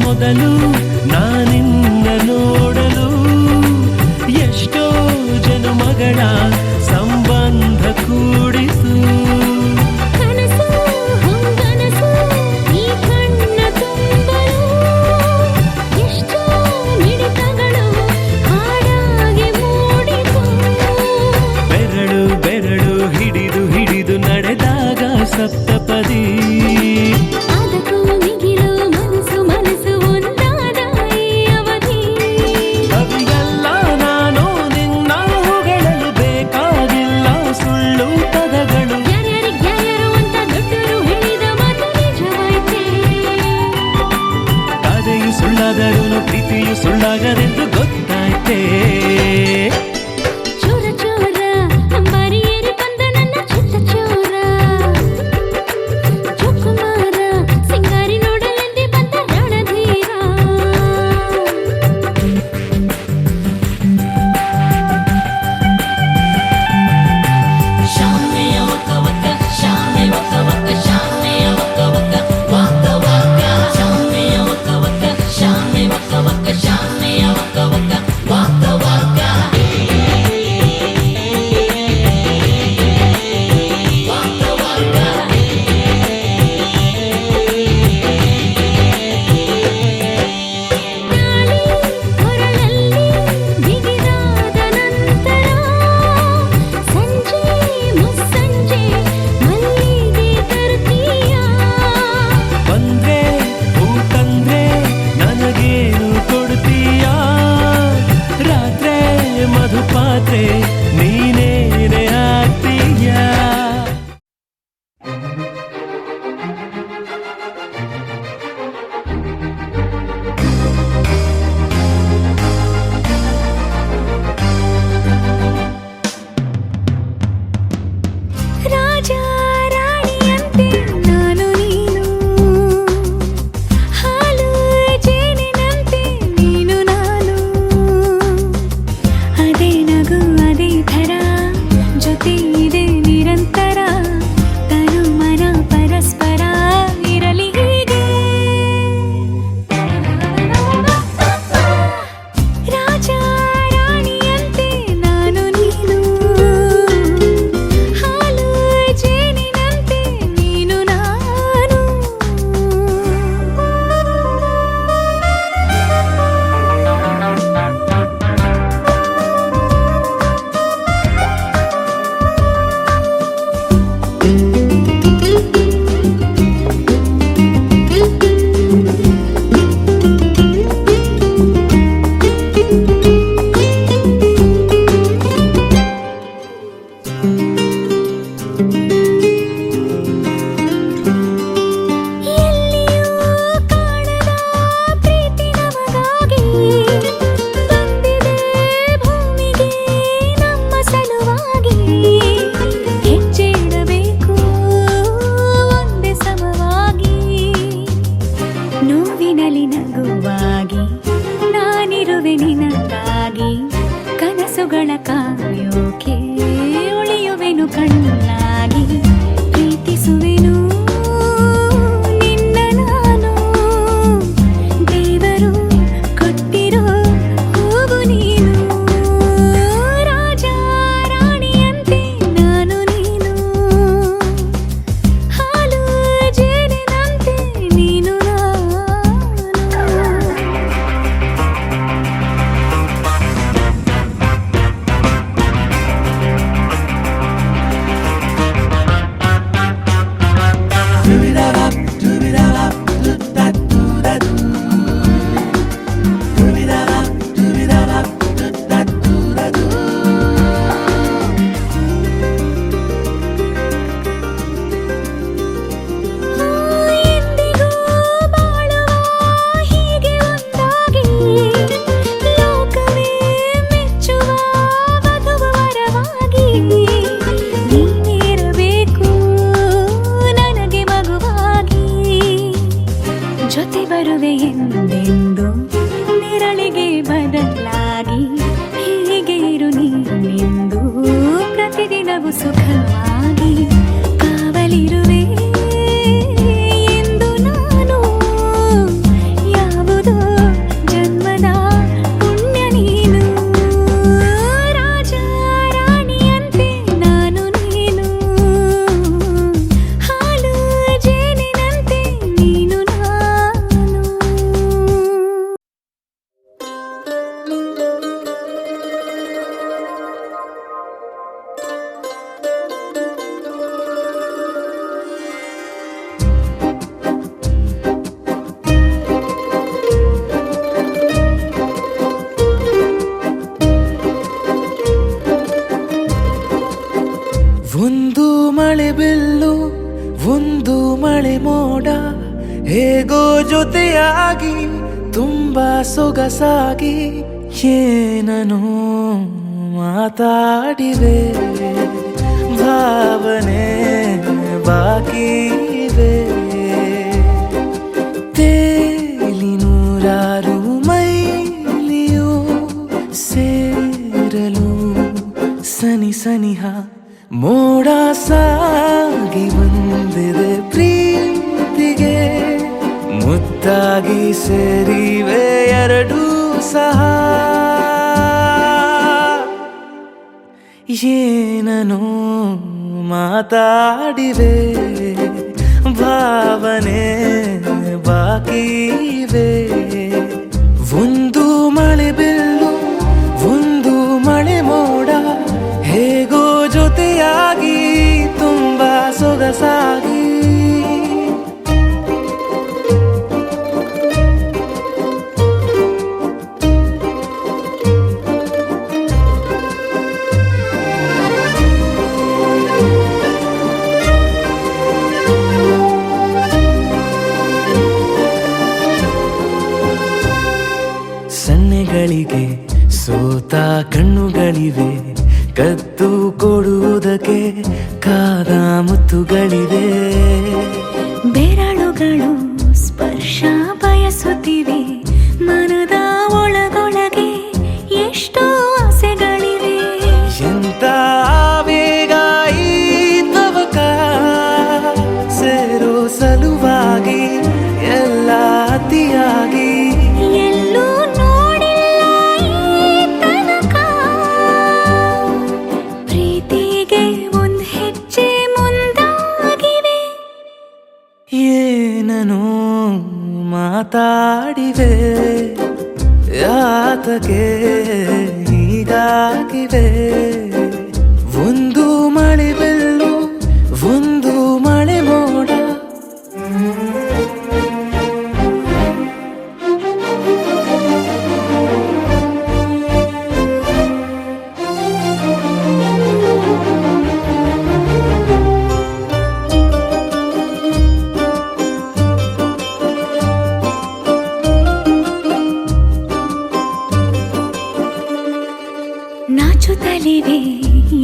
ಮೊದಲು ನಾನಿನ್ನ ನೋಡಲು ಎಷ್ಟೋ ಜನುಮಗಳ ಸಂಬಂಧ ಕೂಡಿತು. ಕನಸು ಹೊಂಗನಸು ಈ ಕಣ್ಣ ತುಂಬಲು ಎಷ್ಟೋ ಮಿಡಿತಗಳು ಹಾಡಾಗಿ ಮೂಡಿತು. ಬೆರಳು ಬೆರಳು ಹಿಡಿದು ಹಿಡಿದು ನಡೆದಾಗ ಸಪ್ತಪದಿ. ಅದಕ್ಕೂ ಮಿಗಿಲು ಮನಸ್ಸು ಮನಸ್ಸು ಒಂದಾದ ಈ ಅವಧಿ. ಕವಿಯಲ್ಲ ನಾನು ನಿನ್ನ ಹೊಗಳಲು ಬೇಕಾಗಿಲ್ಲ ಸುಳ್ಳು ಪದಗಳು. ಯಾರ್ಯಾರು ಅಂತ ದೊಡ್ಡರು ಹೇಳಿದ ಮಾತು ನಿಜವಾಯ್ತೆ. ಕಾದೆಯು ಸುಳ್ಳಾದರೂ ಪ್ರೀತಿಯು ಸುಳ್ಳಾಗದೆಂದು ಗೊತ್ತಾಯ್ತೇ. ಚೋರ ಚೋರ ಅಂಬಾರಿಯೇರಿ ಬಂದ ನನ್ನ ಚಿತ್ತ ಚೋರ. ಜೋಕುಮಾರ ಸಿಂಗಾರಿ ನೋಡಲೆಂದೇ ಬಂದ ರಣಧೀರ. ಶಾಮೆಯ ವಕ್ಕ ವಕ್ಕ ಶಾಮೆ ವಕ್ಕ ವಕ್ಕ ಶಾಮೆಯ ವಕ್ಕ ವಕ್ಕ ವಕ್ಕ ವಕ್ಕ. ಶಾಮೆಯ ವಕ್ಕ ವಕ್ಕ ಶಾಮೆ ವಕ್ಕ ವಕ್ಕ ಶಾಮೆಯ ವಕ್ಕ ವಕ್ಕ ವಕ್ಕ ವಕ್ಕ. ಗಾಳಿ ಹೊರಳಲ್ಲಿ ಬಿಗಿದಾದ ನಂತರ ಸಂಜೆ ಮುಸ್ಸಂಜೆ ಮಲ್ಲಿಗೆ ತರುತ್ತೀಯ. ಬಂದ್ರೆ ಹೂ ತಂದ್ರೆ ನನಗೇನು ಕೊಡ್ತೀಯ. ರಾತ್ರೆ ಮಧುಪಾತ್ರೆ ನೀನೇನೆ ಆಗ್ತೀಯ. ರಾಜ ರಾಣಿಯಂತೆ ನಾನು ನೀನು. ಹಾಲು ಜೇನಿನಂತೆ ನೀನು ನಾನು. ಅದೇ ನಗು ಅದೇ ಥರ ಜೊತೆ ಇದೆ ನಿರಂತರ. ತನು ಮನ ಪರಸ್ಪರ ಇರಲಿ ಹೀಗೆ. ರಾಜ ರಾಣಿಯಂತೆ ನಾನು ನೀನು. ಹಾಲು ಜೇನಿನಂತೆ ನೀನು ನಾನು. ಎಲ್ಲಿಯೂ ಕಾಣದ ಪ್ರೀತಿ ನಮಗಾಗಿ ಬಂದಿದೆ ಭೂಮಿಗೆ ನಮ್ಮ ಸಲುವಾಗಿ. ಹೆಜ್ಜೆ ಇಡಬೇಕು ಒಂದೇ ಸಮವಾಗಿ. ನೋವಿನಲ್ಲಿ ನಗುವಾಗಿ ನಾನಿರುವೆ ನಿನಗಾಗಿ. ಕನಸುಗಳ ಕಾಯೋಕೆ ಉಳಿಯುವೆನು ಕಣ್ಣಾಗಿ. ಪ್ರೀತಿಸುವೆನು ನಿನ್ನ ನಾನು. ದೇವರು ಕೊಟ್ಟಿರೋ ಹೂವು ನೀನು. ರಾಜ ರಾಣಿಯಂತೆ ನಾನು ನೀನು. ಹಾಲು ಜೇನಿನಂತೆ ನೀನು ನಾನು. ಎಂದಿಗೂ ಬಾಳುವ ಹೀಗೆ ಒಂದಾಗಿ. ಲೋಕವೇ ಮೆಚ್ಚುವ ವಧುವ ವರವಾಗಿ. ನೀನಿರಬೇಕು ನನಗೆ ಮಗುವಾಗಿ. ಜೊತೆ ಬರುವೆ ಎಂದೆಂದು ನೆರಳಿಗೆ ಬದಲಾಗಿ. ಹೀಗೆ ಇರು ನೀನೆಂದು ಪ್ರತಿದಿನವೂ ಸುಖವಾಗಿ. ಕಾವಲಿರುವೆ ಎಂದು ನಾನು. ಯಾವುದೇ ಮಳೆ ಮೋಡ ಹೇಗೋ ಜೊತೆಯಾಗಿ ತುಂಬಾ ಸೊಗಸಾಗಿ ಏನನು ಮಾತಾಡಿವೆ ಭಾವನೆ ಬಾಕಿ ಇವೆ ತೇಲಿ ನೂರಾರು ಮೈಲಿಯು ಸೇರಲು ಸನಿ ಸನಿಹ ಮೋಡ ಸಾಗಿ ಬಂದಿದೆ ಪ್ರೀತಿಗೆ ಮುತ್ತಾಗಿ ಸೇರಿವೆ ಎರಡೂ ಸಹ ಏನನು ಮಾತಾಡಿವೆ ಭಾವನೆ ಬಾಕಿ ಇವೆ ಒಂದು ಮಳೆ ಬಿಲ್ಲು ಒಂದು ಮಳೆ ಮೋಡ ಹೇಗೋ ಜೊತೆಯಾಗಿ ತುಂಬಾ ಸೊಗಸಾಗಿ ಸನ್ನೆಗಳಿಗೆ ಸೋತ ಕಣ್ಣುಗಳಿವೆ ಕದ್ದು ಕೊಡುವುದಕ್ಕೆ ಕಾದ ಮುತ್ತುಗಳಿವೆ ಬೆರಳುಗಳು ಸ್ಪರ್ಶ ಬಯಸುತ್ತಿವೆ ಮನದ ಒಳಗೊಳಗೆ ಎಷ್ಟೋ ಆಸೆಗಳಿವೆ ಎಂತ ಆವೇಗ ಈ ತವಕ ಸೇರೋ ಸಲುವಾಗಿ ಎಲ್ಲ ಅತಿಯಾಗಿ ಎಲ್ಲೂ ನೋಡಿಲ್ಲ ಈ ತನಕ ಪ್ರೀತಿಗೆ ಒಂದ್ ಹೆಜ್ಜೆ ಮುಂದಾಗಿವೆ ಏನನು ಮಾತಾಡಿವೆ ಯಾತಕ್ಕೆ ಹೀಗಾಗಿವೆ ಒಂದು ಮಳೆ ಬೆಲ್ಲು ಒಂದು ಮಳೆ ಮೋಡ ನಾಚುತ್ತಲಿವೆ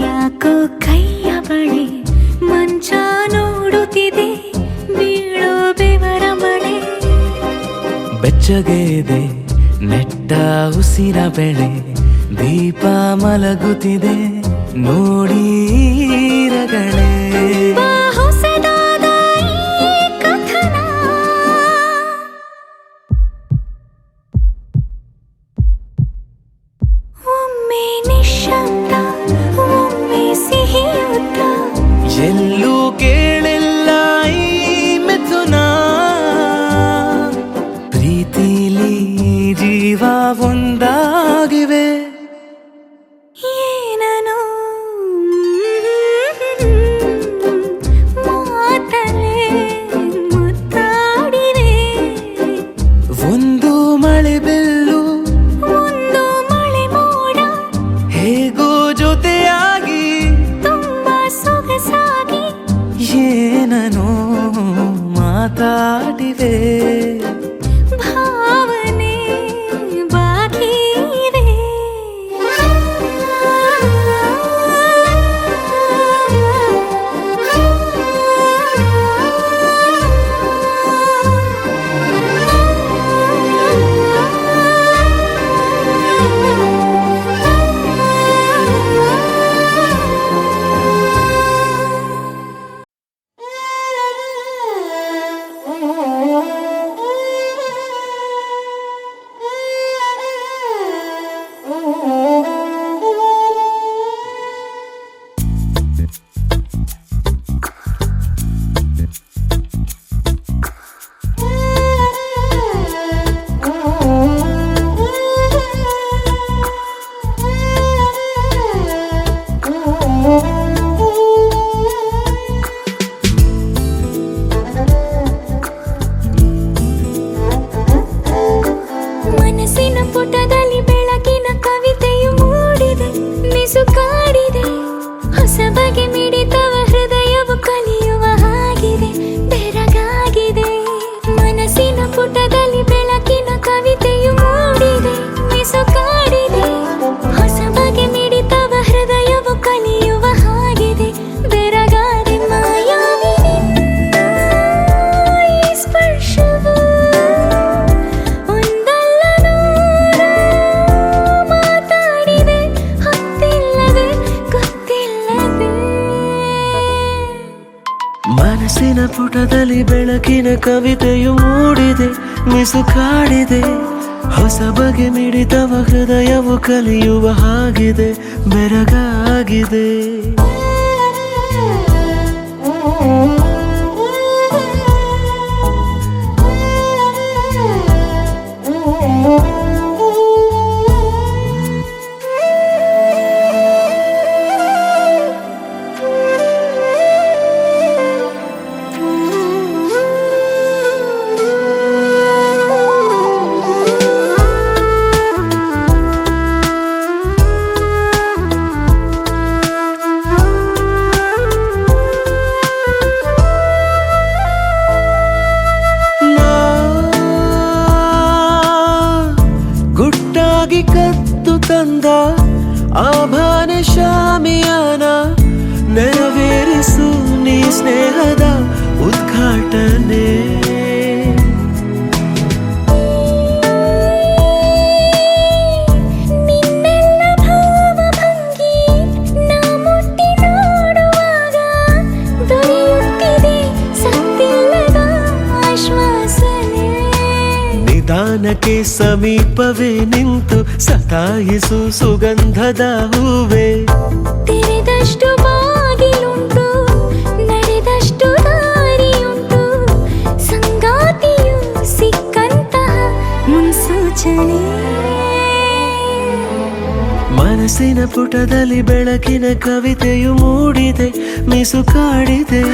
ಯಾಕೋ ಕೈಯ ಬಳೆ ಮಂಚ ನೋಡುತ್ತಿದೆ ಬೀಳೋ ಬೆವರ ಮಳೆ ಬೆಚ್ಚಗೆದೆ ನೆಟ್ಟ ಉಸಿರ ಬೆಳೆ ದೀಪ ಮಲಗುತ್ತಿದೆ ನೋಡಿ ರಗಳೆ ಬಾ ಹೊಸದಾದ ಈ ಕಥನ ಒಮ್ಮೆ ನಿಶಬ್ದ ಒಮ್ಮೆ ಸಿಹಿಯುತ್ತ ಎಲ್ಲೂ ಕೇಳಿಲ್ಲ ಈ ಮಿಥುನ ಪ್ರೀತಿಲಿ ಜೀವ ಒಂದಾಗಿವೆ ಏನನು ಮಾತಲೆ ಮುತ್ತಾಡಿವೆ ಒಂದು ಮಳೆ ಬಿಲ್ಲು ಒಂದು ಮಳೆ ಮೋಡ ಹೇಗೋ ಜೊತೆಯಾಗಿ ತುಂಬಾ ಸೊಗಸಾಗಿ ಏನನೋ ಮಾತಾಡಿವೆ ಭಾವನೆ ಬಾಕಿ ಇವೆ ಪುಟದಲ್ಲಿ ಬೆಳಕಿನ ಕವಿತೆಯು ಮೂಡಿದೆ, ಮಿಸುಕಾಡಿದೆ. ಹೊಸ ಬಗೆ ಮಿಡಿತವ ಹೃದಯವು ಕಲಿಯುವ ಹಾಗಿದೆ, ಬೆರಗಾಗಿದೆ. ಗುಟ್ಟಾಗಿ ಕತ್ತು ತಂದ ಆಭಾನ ಶಾಮಿಯಾನ ನೆರವೇರಿಸು ನೀ ಸ್ನೇಹದ ಉದ್ಘಾಟನೆ. ನಿನ್ನೆಲ್ಲ ಭಾವಭಂಗಿ ನಾ ಮುಟ್ಟಿ ನೋಡುವಾಗ ದೊರೆಯುತ್ತಿದೆ ಸತ್ತಿಲ್ಲದ ಆಶ್ವಾಸನೆ. ನಿಧಾನಕ್ಕೆ ಸಮೀಪವೇ ನಿಂತು ಸತಾಯಿಸು ಸುಗಂಧದ ಹೂವೆ. ತೆರೆದಷ್ಟು ಬಾಗಿಲುಂಟು, ನಡೆದಷ್ಟು ದಾರಿಯುಂಟು, ಸಂಗಾತಿಯು ಸಿಕ್ಕಂತಹ ಮುನ್ಸೂಚನೆ. ಮನಸ್ಸಿನ ಪುಟದಲ್ಲಿ ಬೆಳಕಿನ ಕವಿತೆಯು ಮೂಡಿದೆ, ಮಿಸುಕಾಡಿದೆ.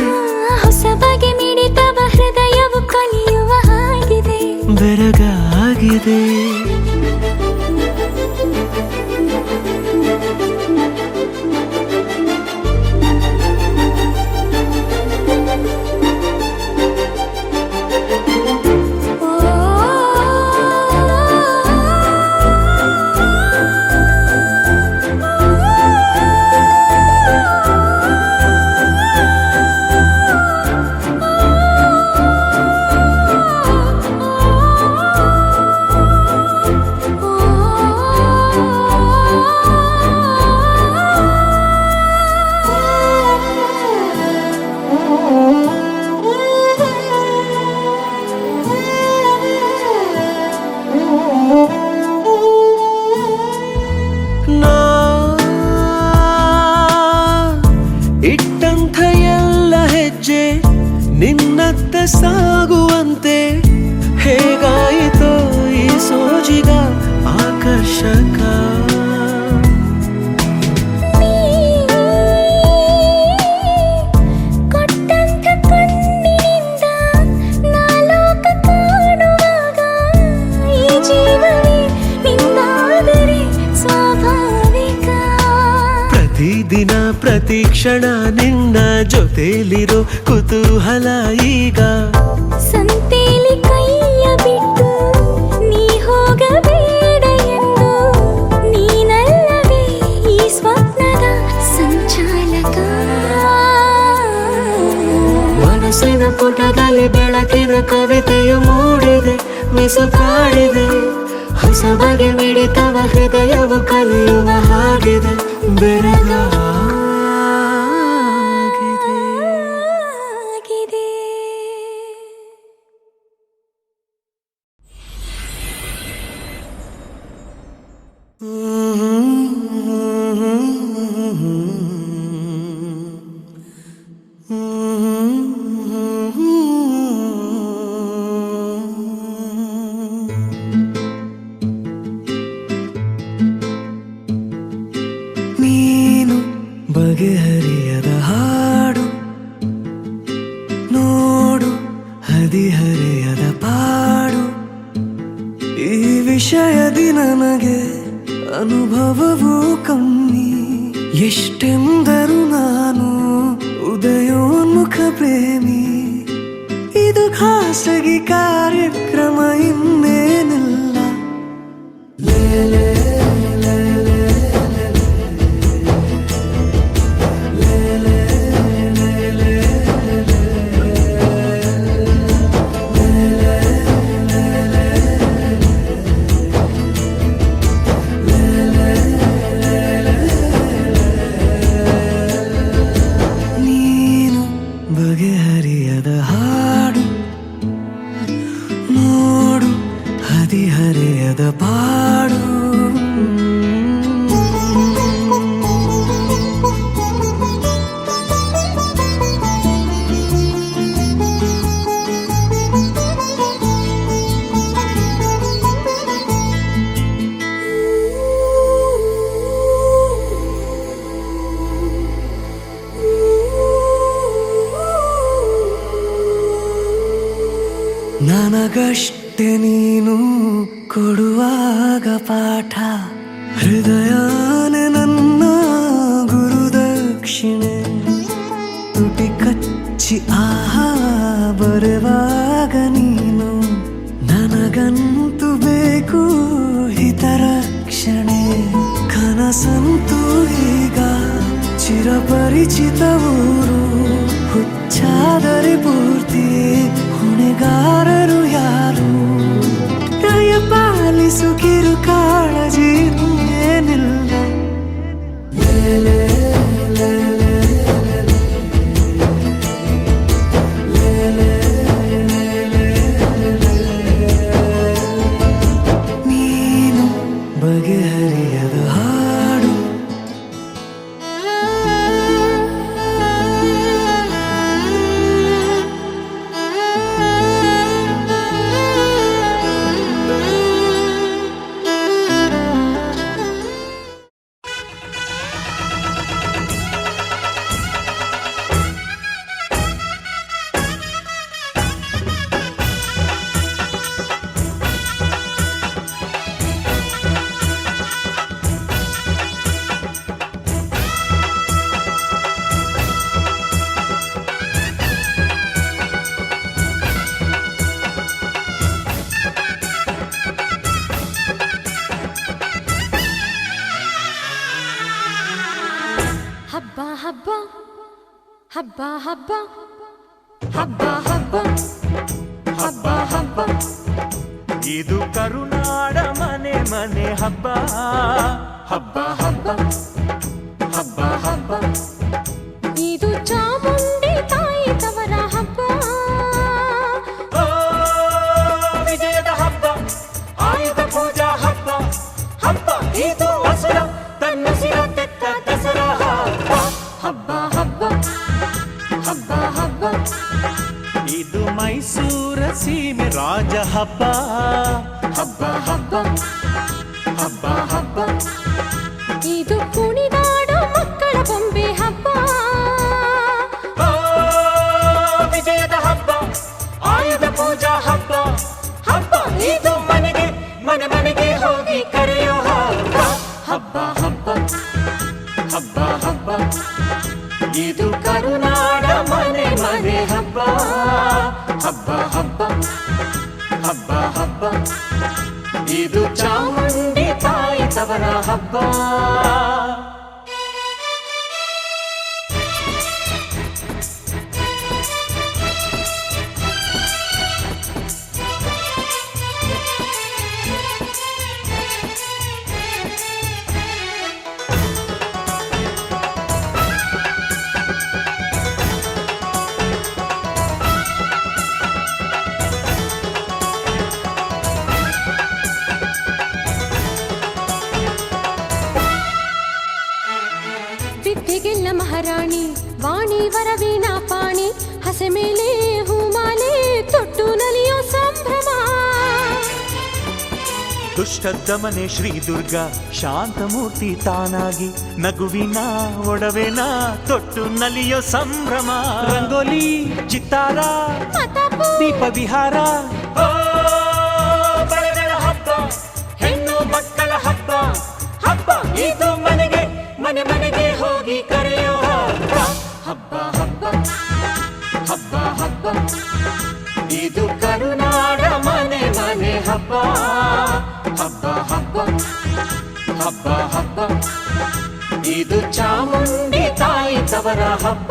ಹೊಸ ಬಗೆ ಮಿಡಿತವ ಹೃದಯವು ಕಲಿಯುವ ಹಾಗಿದೆ, ಬೆರಗಾಗಿದೆ. ಇಟ್ಟಂಥ ಎಲ್ಲ ಹೆಜ್ಜೆ ನಿನ್ನತ್ತ ಸಾಗುವಂತೆ, ಹೇಗಾಯಿತೋ ಈ ಸೋಜಿಗ ಆಕರ್ಷಕ. ಕೊಟ್ಟಂಥ ಕಣ್ಣಿನಿಂದ ನಾಲೋಕ ಕಾಣುವಾಗ ಈ ಜೀವವೇ ನಿಂದಾದರೆ ಸ್ವಾಭಾವಿಕ. ಪ್ರತಿದಿನ ಪ್ರತಿ ಕ್ಷಣ ನಿನ್ನ ಜೊತೆಲಿರೋ ಕುತೂಹಲ ಈಗ. ಸಂತೇಲಿ ಕೈಯ ಬಿಟ್ಟು ನೀ ಹೋಗಬೇಡ ಎಂದು, ನೀನಲ್ಲವೇ ಈ ಸ್ವಪ್ನದ ಸಂಚಾಲಕ. ಮನಸ್ಸಿನ ಪುಟದಲ್ಲಿ ಬೆಳಕಿನ ಕವಿತೆಯು ಮೂಡಿದೆ, ಮಿಸುಕಾಡಿದೆ. ಹೊಸ ಬಗೆ ಮಿಡಿತವ ಹೃದಯವು ಕಲಿಯುವ ಹಾಗಿದೆ, ಬೆರಗಾಗಿದೆ. ನೀನು ಬಗೆಹರಿಯದ ಹಾಡು, ನೋಡು ಹದಿಹರೆಯದ ಪಾಡು. ಈ ವಿಷಯದಿ ನನಗೆ ಅನುಭವವೂ ಕಮ್ಮಿ. ಎಷ್ಟೆಂದರೂ ನಾನು ಉದಯೋನ್ಮುಖ ಪ್ರೇಮಿ. ಇದು ಖಾಸಗಿ ಕಾರ್ಯಕ್ರಮ ಇನ್ನೇನಿಲ್ಲ. ಲೇಲೆ ನೀನು ಬಗೆಹರಿಯದ ಹದಿಹರೆಯದ ಪಾಡು ನನಗಷ್ಟೆ ನೀನು ಕೊಡುವಾಗ ಪಾಠ ಹೃದಯನೇ ನನ್ನ ಗುರುದಕ್ಷಿಣೆ ತುಟಿ ಕಚ್ಚಿ ಆಹಾ ಬರುವಾಗ ನೀನು ನನಗಂತೂ ಬೇಕು ಹಿತರಕ್ಷಣೆ ಕನಸಂತೂ ಈಗ ಚಿರಪರಿಚಿತ ಊರು ಹುಚ್ಚಾದರೆ ಪೂರ್ತಿ ಹೊಣೆಗಾರರು ಯಾರು ದಯ ಪಾಲಿಸು ಕಿರು ಕಾಳಜಿ ಏನಿಲ್ಲ ಲೇಲೆ ಲೇಲೆ ಲೇಲೆ ನೀನು ಬಗೆಹರಿಯದ ಹಾಡು ಹಬ್ಬ ಹಬ್ಬ ಹಬ್ಬ ಹಬ್ಬ ಹಬ್ಬ ಹಬ್ಬ ಹಬ್ಬ ಹಬ್ಬ ಇದು ಕರುನಾಡ ಮನೆ ಮನೆ ಹಬ್ಬ ಹಬ್ಬ ಹಬ್ಬ ಹಬ್ಬ ಹಬ್ಬ ಇದು ಚಾಮುಂಡಿ ತಾಯಿ ತವರ ಹಬ್ಬ ವಿಜಯದ ಹಬ್ಬ ಆಯುಧ ಪೂಜಾ ಹಬ್ಬ ಹಬ್ಬ ಇದು ಹಸುರ ತನ್ನ ಸಿರ ತೆತ್ತ ದಸರಾ ಹಬ್ಬ ಹಬ್ಬ ಹಬ್ಬ ಹಬ್ಬ ಇದು ಮೈಸೂರ ಸೀಮೆ ರಾಜ ಹಬ್ಬ ಹಬ್ಬ ಹಬ್ಬ ಹಬ್ಬ ಹಬ್ಬ ಇದು ಕುಣಿದಾಡೋ ಮಕ್ಕಳ ಬೊಂಬೆ ಹಬ್ಬ ವಿಜಯದ ಹಬ್ಬ ಆಯುಧ ಪೂಜಾ ಹಬ್ಬ ಹಬ್ಬ ಇದು ಮನೆಗೆ ಮನೆ ಮನೆಗೆ ಹೋಗಿ ಕರೆಯೋ ಹಬ್ಬ ಹಬ್ಬ ಹಬ್ಬ ಹಬ್ಬ ಹಬ್ಬ ಇದು ಕರುನಾಡ ಮನೆ ಮನೆ ಹಬ್ಬ ಹಬ್ಬ ಹಬ್ಬ ಹಬ್ಬ ಹಬ್ಬ ಇದು ಚಾಮುಂಡಿ ತಾಯಿ ತವರ ಹಬ್ಬ ವಿದ್ಯೆಗೆಲ್ಲ ಮಹಾರಾಣಿ ವಾಣಿ ವರವೀಣಾ ಪಾಣಿ ಹಸೆ ಮೇಲೆ ಹೂಮಾಲೆ ತೊಟ್ಟು ನಲಿಯೋ ಸಂಭ್ರಮ ದುಷ್ಟ ದಮನೆ ಶ್ರೀ ದುರ್ಗಾ ಶಾಂತಮೂರ್ತಿ ತಾನಾಗಿ ನಗುವಿನ ಒಡವೆನ ತೊಟ್ಟು ನಲಿಯೋ ಸಂಭ್ರಮ ರಂಗೋಲಿ ಚಿತ್ತಾರ ದೀಪ ವಿಹಾರ ಬಳೆಗಳ ಹಬ್ಬ ಹೆಣ್ಣು ಮಕ್ಕಳ ಹಬ್ಬ ಹಬ್ಬ ಇದು ಮನೆಗೆ ಮನೆ ಮನೆಗೆ ಹೋಗಿ ಕರೆಯೋ ಹಬ್ಬ ಹಬ್ಬ ಹಬ್ಬ ಹಬ್ಬ ಇದು ಕರುನಾಡ ಮನೆ ಮನೆ ಹಬ್ಬ ಹಬ್ಬ ಹಬ್ಬ ಹಬ್ಬ ಹಬ್ಬ ಇದು ಚಾಮುಂಡಿ ತಾಯಿ ತವರ ಹಬ್ಬ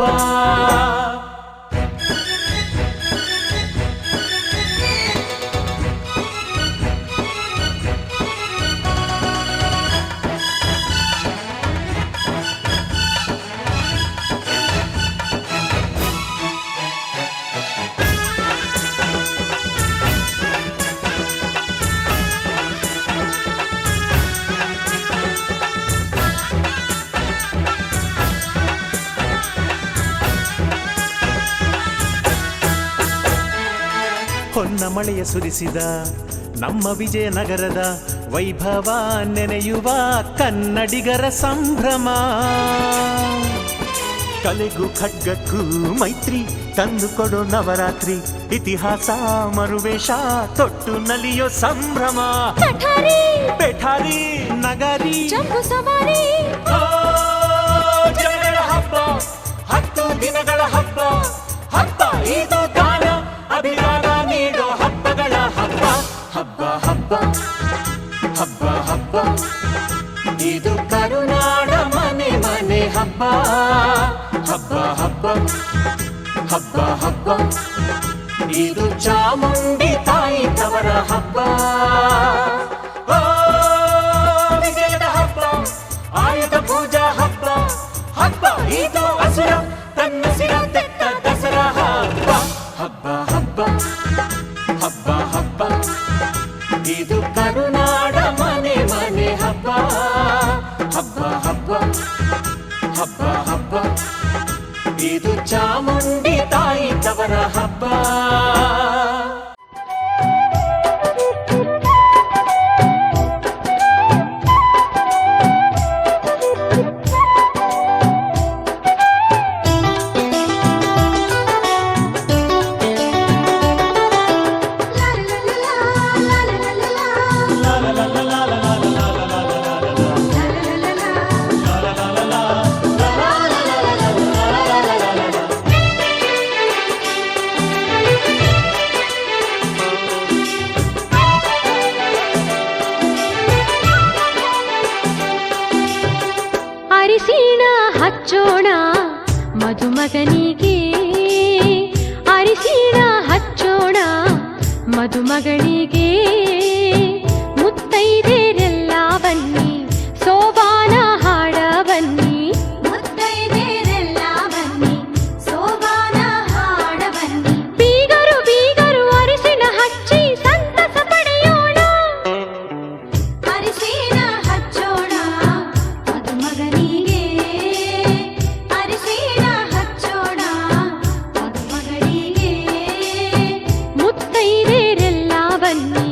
ಹೊನ್ನ ಮಳೆಯ ಸುರಿಸಿದ ನಮ್ಮ ವಿಜಯನಗರದ ವೈಭವ ನೆನೆಯುವ ಕನ್ನಡಿಗರ ಸಂಭ್ರಮ. ಕಲೆಗೂ ಖಡ್ಗಕ್ಕೂ ಮೈತ್ರಿ ತಂದು ಕೊಡೋ ನವರಾತ್ರಿ, ಇತಿಹಾಸ ಮರುವೇಷ ತೊಟ್ಟು ನಲಿಯೋ ಸಂಭ್ರಮ. ಪೆಠಾರಿ ನಗರಿ ಜಂಬೂ ಸವಾರಿ ಜನಗಳ ಹಬ್ಬ, 10 ದಿನಗಳ ಹಬ್ಬ. ಹಬ್ಬ ಇದು ಗಾನ ಅಭಿಮಾನ ನೀಡೋ ಹಬ್ಬಗಳ ಹಬ್ಬ. ಹಬ್ಬ ಹಬ್ಬ ಹಬ್ಬ ಹಬ್ಬ ಇದು ಕರುನಾಡ ಮನೆ ಮನೆ ಹಬ್ಬ. ಹಬ್ಬ ಹಬ್ಬ ಹಬ್ಬ ಹಬ್ಬ ಇದು ಚಾಮುಂಡಿ ತಾಯಿ ತವರ ಹಬ್ಬ. ಓ ವಿಜಯದ ಹಬ್ಬ, ಆಯುಧ ಪೂಜಾ ಹಬ್ಬ. ಹಬ್ಬ ಇದು ಅಸುರ ತನ್ನ ಸಿರ ತೆತ್ತ ದಸರಾ ಹಬ್ಬ. ಹಬ್ಬ ಹಬ್ಬ ಹಬ್ಬ ಹಬ್ಬ ಇದು ಕರುನಾಡ ಮನೆ ಮನೆ ಹಬ್ಬ. ಹಬ್ಬ ಹಬ್ಬ ಹಬ್ಬ ಹಬ್ಬ ಇದು ಚಾಮುಂಡಿ ತಾಯಿ ತವರ ಹಬ್ಬ. ಅರಿಶಿಣ ಹಚ್ಚೋಣ ಮದುಮಗನಿಗೆ, ಅರಿಶಿಣ ಹಚ್ಚೋಣ ಮದುಮಗಳಿಗೆ. ಮುತ್ತೈದೆರೆಲ್ಲ ಬನ್ನಿ ಸೋಬಾನ ಹಾಡ ಬನ್ನಿ, ಮುತ್ತೈದೆರೆಲ್ಲ ಬನ್ನಿ ಸೋಬಾನ ಹಾಡ ಬನ್ನಿ. ಬೀಗರು ಬೀಗರು ಅರಿಶಿಣ ಹಚ್ಚಿ ಸಂತಸ ಪಡೆಯೋಣ. ಅರಿಶಿಣ ಹಚ್ಚೋಣ ಮದುಮಗನಿಗೆ, ಅರಿಶಿಣ ಹಚ್ಚೋಣ ಮದುಮಗಳಿಗೆ. ಮುತ್ತೈದೆರೆಲ್ಲ ಬನ್ನಿ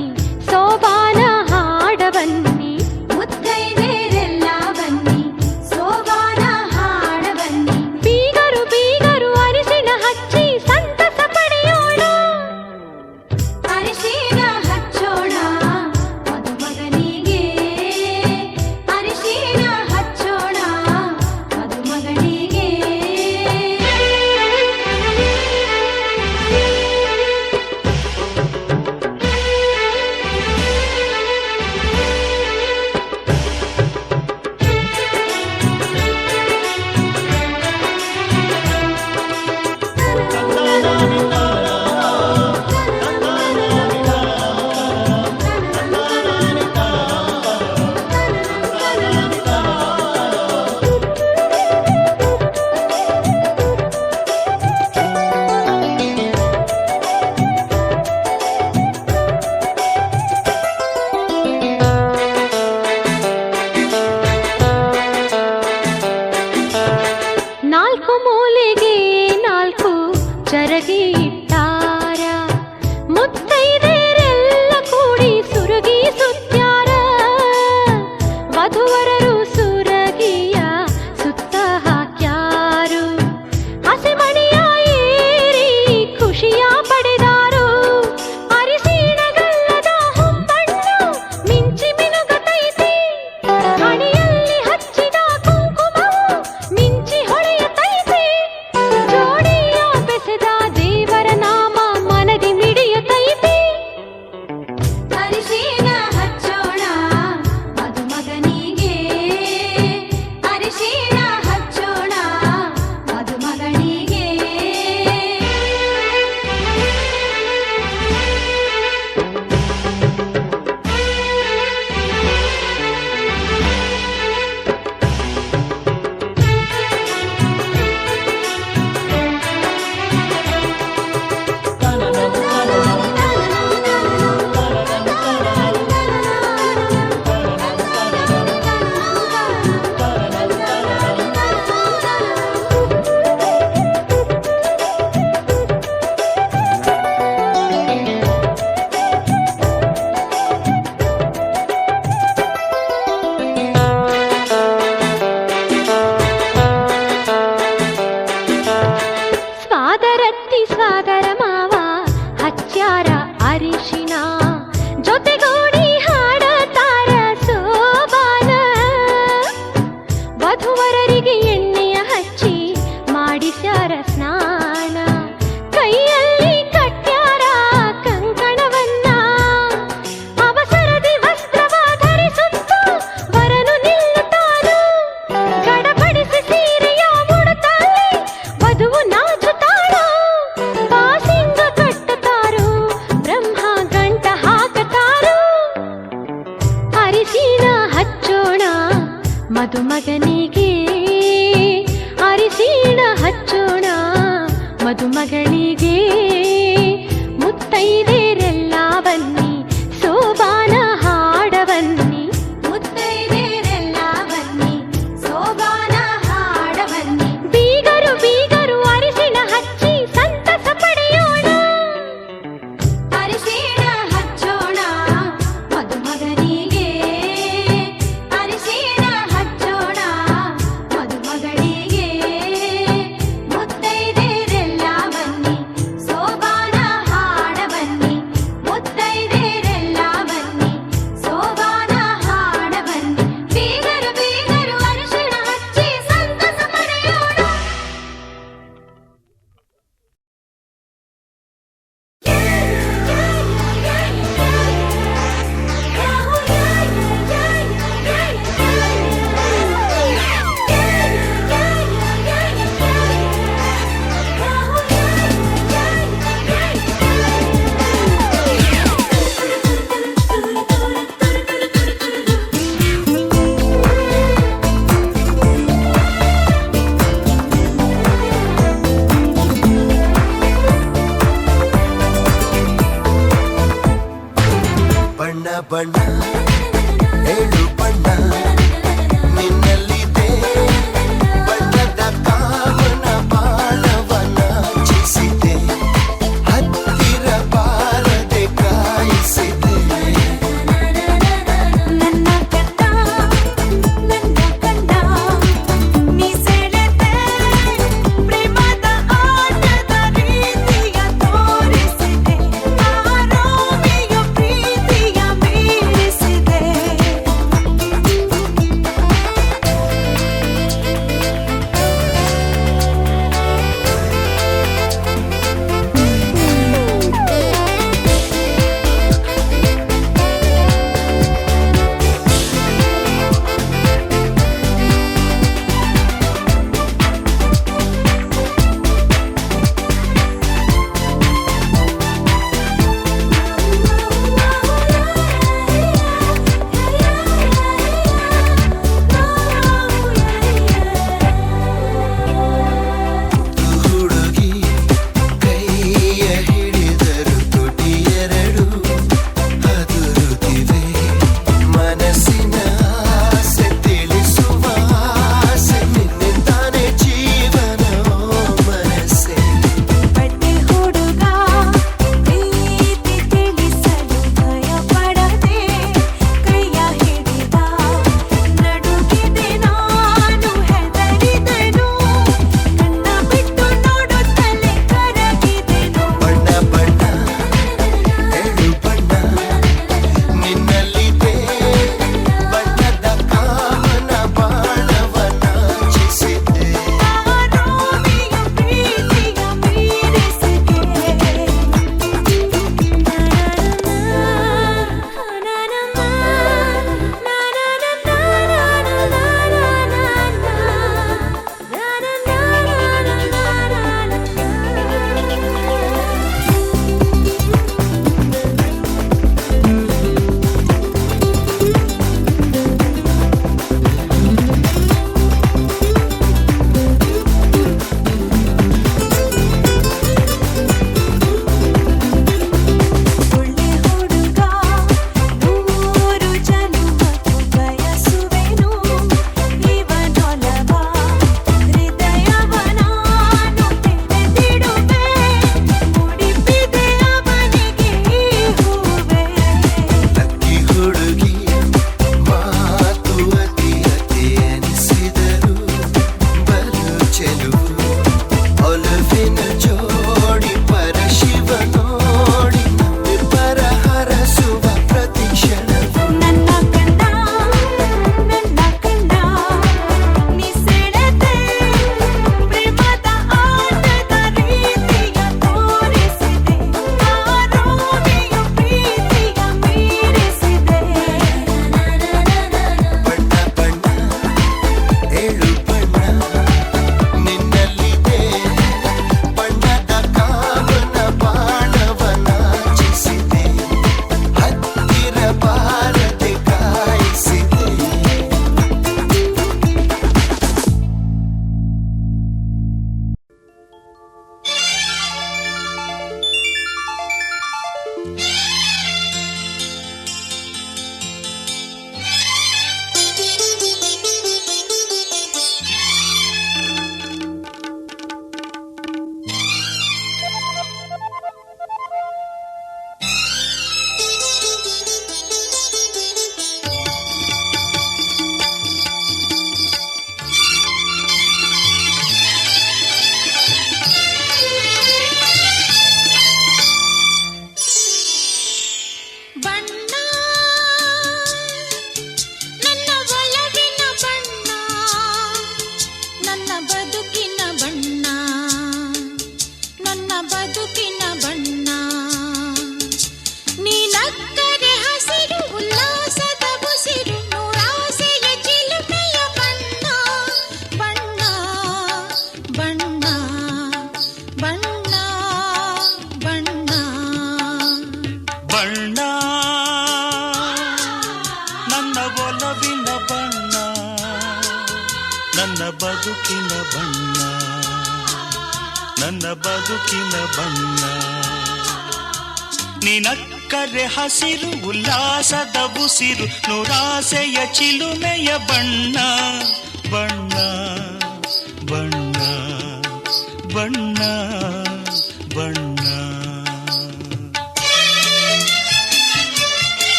ಅರಿಶಿಣ ಜೊತೆಗೂಡಿ ಹಾಡತಾರ ಸೋಬಾನ ವಧುವರರಿಗೆ ಎಣ್ಣೆಯ ಹಚ್ಚಿ ಮಾಡಿಸ್ಯಾರ ಸ್ನಾನ ಕೈಯಲ್ಲಿ ಕಟ್ಟ್ಯಾರ ಕಂಕಣವನ್ನ ಅವಸರದಿ ವಸ್ತ್ರವ ಧರಿಸುತ್ತ ವರನು ನಿಲ್ಲುತ್ತಾನು ಗಡಬಡಿಸಿ ಸೀರೆಯ ಮುಡುತ್ತಾಳೆ ವಧುವು ನಾಚುತ್ತಾಳು ಬಾಸಿಂಗ ಕಟ್ಟುತ್ತಾರು ಬ್ರಹ್ಮ ಗಂಟ ಹಾಕತಾರು ಅರಿಶಿಣ ಹಚ್ಚೋಣ ಮದುಮಗನಿಗೆ ಅರಿಶಿಣ ಹಚ್ಚೋಣ ಮದುಮಗಳಿಗೆ ಮುತ್ತೈದೆರೆಲ್ಲ ಬನ್ನಿ ಸೋಬಾನ ಹಾಡ ಬನ್ನಿ ಮುತ್ತೈದೆರೆಲ್ಲ ಬನ್ನಿ ಸೋಬಾನ ಹಾಡ ಬನ್ನಿ ಬೀಗರು ಬೀಗರು ಅರಿಶಿಣ ಹಚ್ಚಿ ಸಂತಸ ಪಡೆಯೋಣ ಅರಿಶಿಣ ಹಚ್ಚೋಣ ಮದುಮಗನಿಗೆ ಅರಿಶಿಣ ಹಚ್ಚೋಣ ಮದುಮಗಳಿಗೆ ಮುತ್ತೈದೆರೆಲ್ಲ ಬನ್ನಿ ಸೋಬಾನ ಹಾಡ ಬನ್ನಿ ಮುತ್ತೈದೆರೆಲ್ಲ ಬನ್ನಿ ಸೋಬಾನ ಹಾಡ ಬನ್ನಿ ಬೀಗರು ಬೀಗರು ಅರಿಶಿಣ ಹಚ್ಚಿ ಸಂತಸ ಪಡೆಯೋಣ ಬಣ್ಣ ಬಣ್ಣ ಏಳು ಬಣ್ಣ ನಿನ್ನಲ್ಲಿದೆ ಬಣ್ಣದ ಕಾಮನ ಬಾಣವನ ಚಿಸಿದೆ ಹತ್ತಿರ ಬಾರದೆ ಕಾಯಿಸಿದೆ ನನ್ನ ಕಂದ ನೀ ಸೆಳೆದೆ ಪ್ರೇಮದ ಆಟದ ರೀತಿಯ ತೋರಿಸಿದೆ ಆ ರೋಮಿಯೋ ಪ್ರೀತಿಯ ಮೀರಿಸಿದೆ ನೀನಕ್ಕರೆ ಹಸಿರು ಉಲ್ಲಾಸದ ಉಸಿರು ನೂರಾಸೆಯ ಚಿಲುಮೆಯ ಬಣ್ಣ ಬಣ್ಣ ಬಣ್ಣ ಬಣ್ಣ ಬಣ್ಣ ಬಣ್ಣ ನನ್ನ ಒಲವಿನ ಬಣ್ಣ ನನ್ನ ಬದುಕಿನ ಬಣ್ಣ ನನ್ನ ಬದುಕಿನ ಬಣ್ಣ ನೀನಕ್ಕರೆ ಹಸಿರು ಉಲ್ಲಾಸದ ಉಸಿರು ನೂರಾಸೆಯ ಚಿಲುಮೆಯ ಬಣ್ಣ ಬಣ್ಣ ಬಣ್ಣ ಬಣ್ಣ ಬಣ್ಣ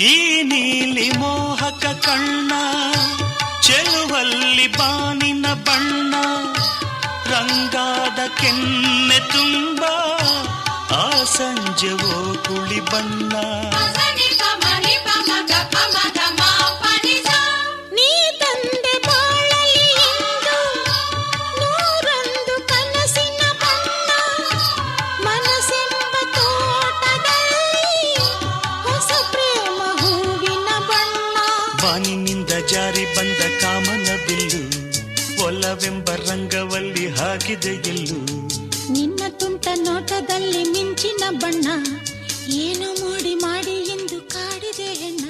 ಈ ನೀಲಿ ಮೋಹಕ ಕಣ್ಣ ಚೆಲುವಲ್ಲಿ ಬಾನಿನ ಬಣ್ಣ ರಂಗಾದ ಕೆನ್ನೆ ತುಂಬ ಆ ಸಂಜೆವೋ ಕುಳಿ ಬಣ್ಣ ನೀ ತಂದೆ ಬಾಳಲಿ ಎಂದು ನೂರೊಂದು ಕನಸಿನ ಬಣ್ಣ ಮನಸ್ಸೆಂಬ ತೋಟದಲ್ಲಿ ಹೊಸ ಪ್ರೇಮ ಹೂವಿನ ಬಣ್ಣ ಬಾನಿನಿಂದ ಜಾರಿ ಬಂದ ಕಾಮನ ಬಿಲ್ಲು ಒಲವೆಂಬ ರಂಗವಲ್ಲಿ ಹಾಕಿದೆ ಎಲ್ಲೂ ನಿನ್ನ ತುಂಟ ನೋಟದಲ್ಲಿ ಮಿಂಚಿನ ಬಣ್ಣ ಏನು ಮೋಡಿ ಮಾಡಿ ಎಂದು ಕಾಡಿದೆ ಹೆಣ್ಣ